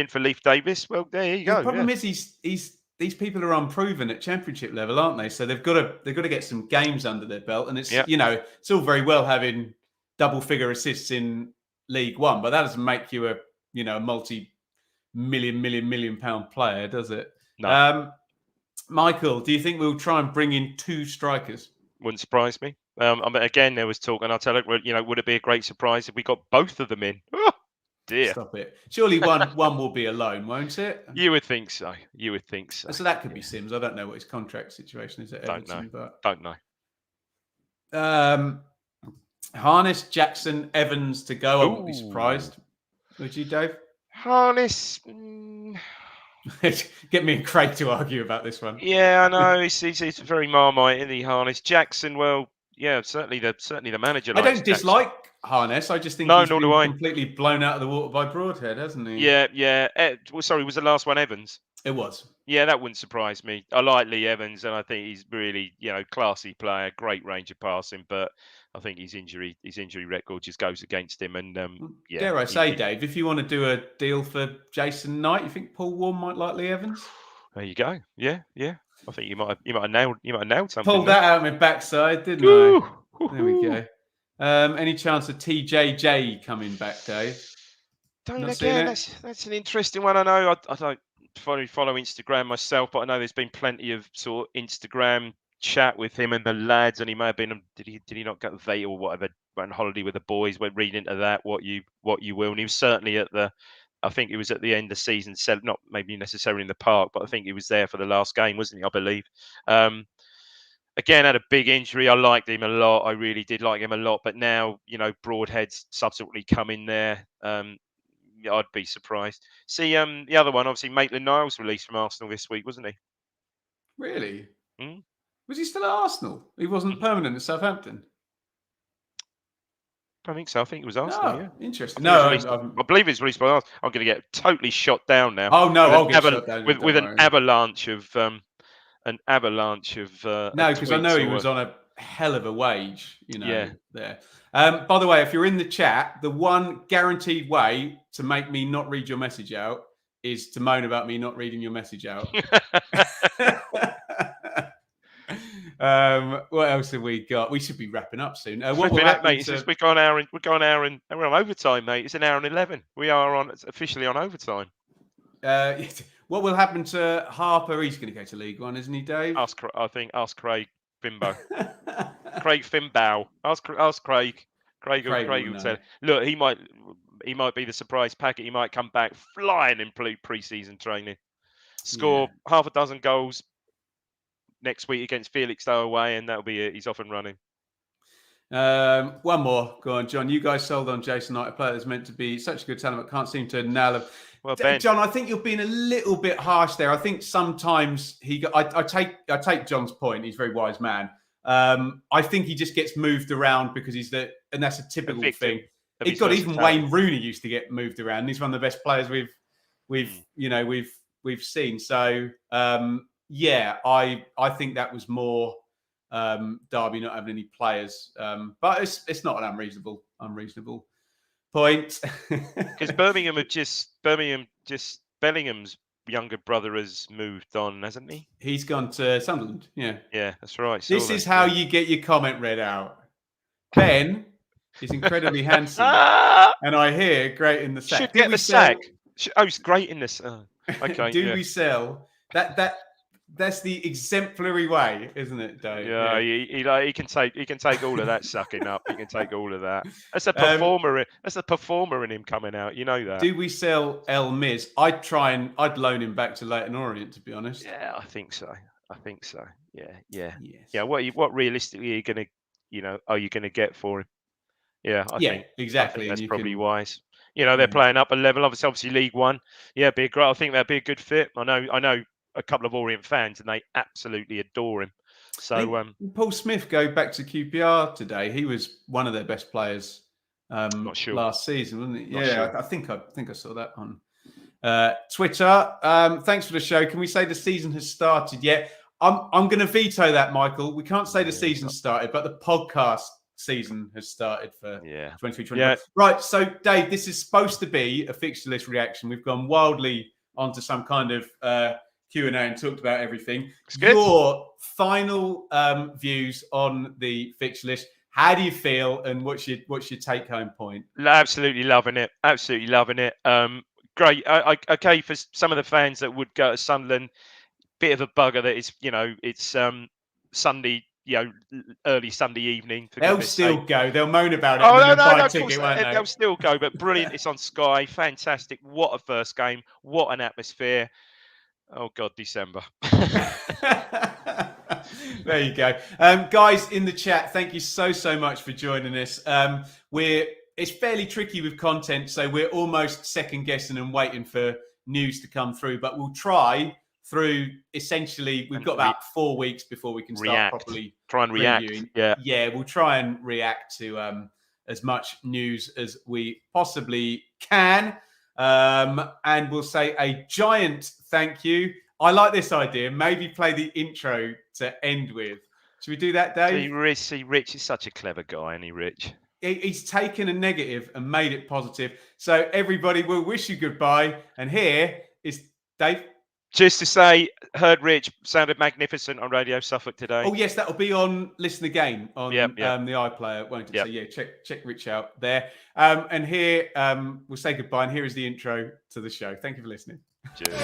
for Leif Davis. Well, there you go. The problem is these people are unproven at Championship level, aren't they? So they've got to get some games under their belt, and it's it's all very well having double figure assists in League One, but that doesn't make you a multi-million pound player, does it? No. Michael, do you think we'll try and bring in 2 strikers? Wouldn't surprise me. Again, there was talk, and I'll tell you, would it be a great surprise if we got both of them in? Oh, dear. Stop it. Surely one will be a loan, won't it? You would think so. So that could be Sims. I don't know what his contract situation is at Everton. Don't know. Harness, Jackson, Evans to go. I wouldn't be surprised. Would you, Dave? Harness... Get me and Craig to argue about this one. Yeah, I know. He's very Marmite in the Harness. Jackson, well, yeah, certainly the manager. I don't dislike Harness. I just think he's been completely blown out of the water by Broadhead, hasn't he? Yeah. Sorry, was the last one Evans? It was. Yeah, that wouldn't surprise me. I like Lee Evans, and I think he's really, classy player, great range of passing, but I think his injury record just goes against him. And dare I say, Dave, if you want to do a deal for Jason Knight, you think Paul Warren might like Lee Evans? There you go. Yeah. I think you might have nailed something. Pulled that out of my backside, didn't I? There we go. Any chance of TJJ coming back, Dave? Don't Not seeing again. it? That's an interesting one. I know I don't follow Instagram myself, but I know there's been plenty of sort of Instagram chat with him and the lads, and he may have been. Did he not go to Vate or whatever? Went on holiday with the boys. Went reading into that. What you will. And he was certainly at the. I think he was at the end of the season. Not maybe necessarily in the park, but I think he was there for the last game, wasn't he? I believe. Again, had a big injury. I liked him a lot. I really did like him a lot. But now, Broadhead's subsequently come in there. Yeah, I'd be surprised. See, the other one, obviously, Maitland-Niles released from Arsenal this week, wasn't he? Really? Mm? Was he still at Arsenal? He wasn't Mm? permanent at Southampton? I think so. I think it was Arsenal, Oh, yeah. interesting. I think it was No, released. I believe it's released by Arsenal. I'm going to get totally shot down now oh no, with an I'll get shut down. Don't with an worry. avalanche of No, because I know tweets he or was on a hell of a wage, yeah. there. By the way, if you're in the chat, the one guaranteed way to make me not read your message out is to moan about me not reading your message out. What else have we got? We should be wrapping up soon. What will happen mate? We're going an hour and we're on overtime, mate. It's an hour and 11. We are officially on overtime. What will happen to Harper? He's going to go to League One, isn't he, Dave? Ask Craig Fimbo. Craig Fimbow. Ask Craig. Craig will tell. Look, he might be the surprise packet. He might come back flying in pre-season training. Score half a dozen goals next week against Felixstowe away, and that'll be it. He's off and running. One more. Go on, John. You guys sold on Jason Knight, a player that's meant to be such a good talent, but can't seem to nail him. Well, Ben. John, I think you're being a little bit harsh there. I think sometimes I take John's point. He's a very wise man. I think he just gets moved around because and that's a typical thing. Even Wayne Rooney used to get moved around. He's one of the best players we've seen. So I think that was more Derby not having any players, but it's not an unreasonable point. Because Bellingham's younger brother has moved on, hasn't he? He's gone to Sunderland. Yeah, that's right. This is how you get your comment read out. Ben is incredibly handsome, and I hear great in the sack. Should get the sack. Oh, it's great in this. Okay. Do we sell that? That's the exemplary way, isn't it, Dave? Yeah, he can take all of that sucking up. He can take all of that. That's a performer. That's a performer in him coming out. You know that. Do we sell El Miz? I'd loan him back to Leyton Orient, to be honest. Yeah, I think so. Yeah. Yes. Yeah. What realistically are you gonna get for him? Yeah, I think exactly. That's probably wise. They're playing up a level. Obviously League One. Yeah, I think that'd be a good fit. I know a couple of Orient fans, and they absolutely adore him. So Paul Smith go back to QPR today. He was one of their best players not sure. last season, wasn't he? Sure. I think I saw that on Twitter. Thanks for the show. Can we say the season has started yet? I'm going to veto that, Michael. We can't say the season started, but the podcast season has started for 2020. Yeah. Right. So, Dave, this is supposed to be a fixture list reaction. We've gone wildly onto some kind of Q&A and talked about everything. Your final views on the fixture list. How do you feel, and what's your take home point? Absolutely loving it. Great. Okay, for some of the fans that would go to Sunderland, bit of a bugger that it's Sunday, early Sunday evening. They'll still go. They'll moan about it. Oh, no, of course they'll still go. But brilliant. It's on Sky. Fantastic. What a first game. What an atmosphere. Oh God, December. There you go. Guys in the chat, thank you so much for joining us. It's fairly tricky with content, so we're almost second guessing and waiting for news to come through, but we'll try through essentially we've got about 4 weeks before we can start properly react. We'll try and react to as much news as we possibly can. And we'll say a giant thank you. I like this idea. Maybe play the intro to end with. Should we do that, Dave? Rich is such a clever guy, isn't he, Rich? He's taken a negative and made it positive. So everybody will wish you goodbye. And here is Dave. Just to say, heard Rich sounded magnificent on Radio Suffolk today. Oh yes, that'll be on Listen Again on Yep. the iPlayer, won't it? Yep. So yeah, check Rich out there. And here we'll say goodbye. And here is the intro to the show. Thank you for listening. Cheers.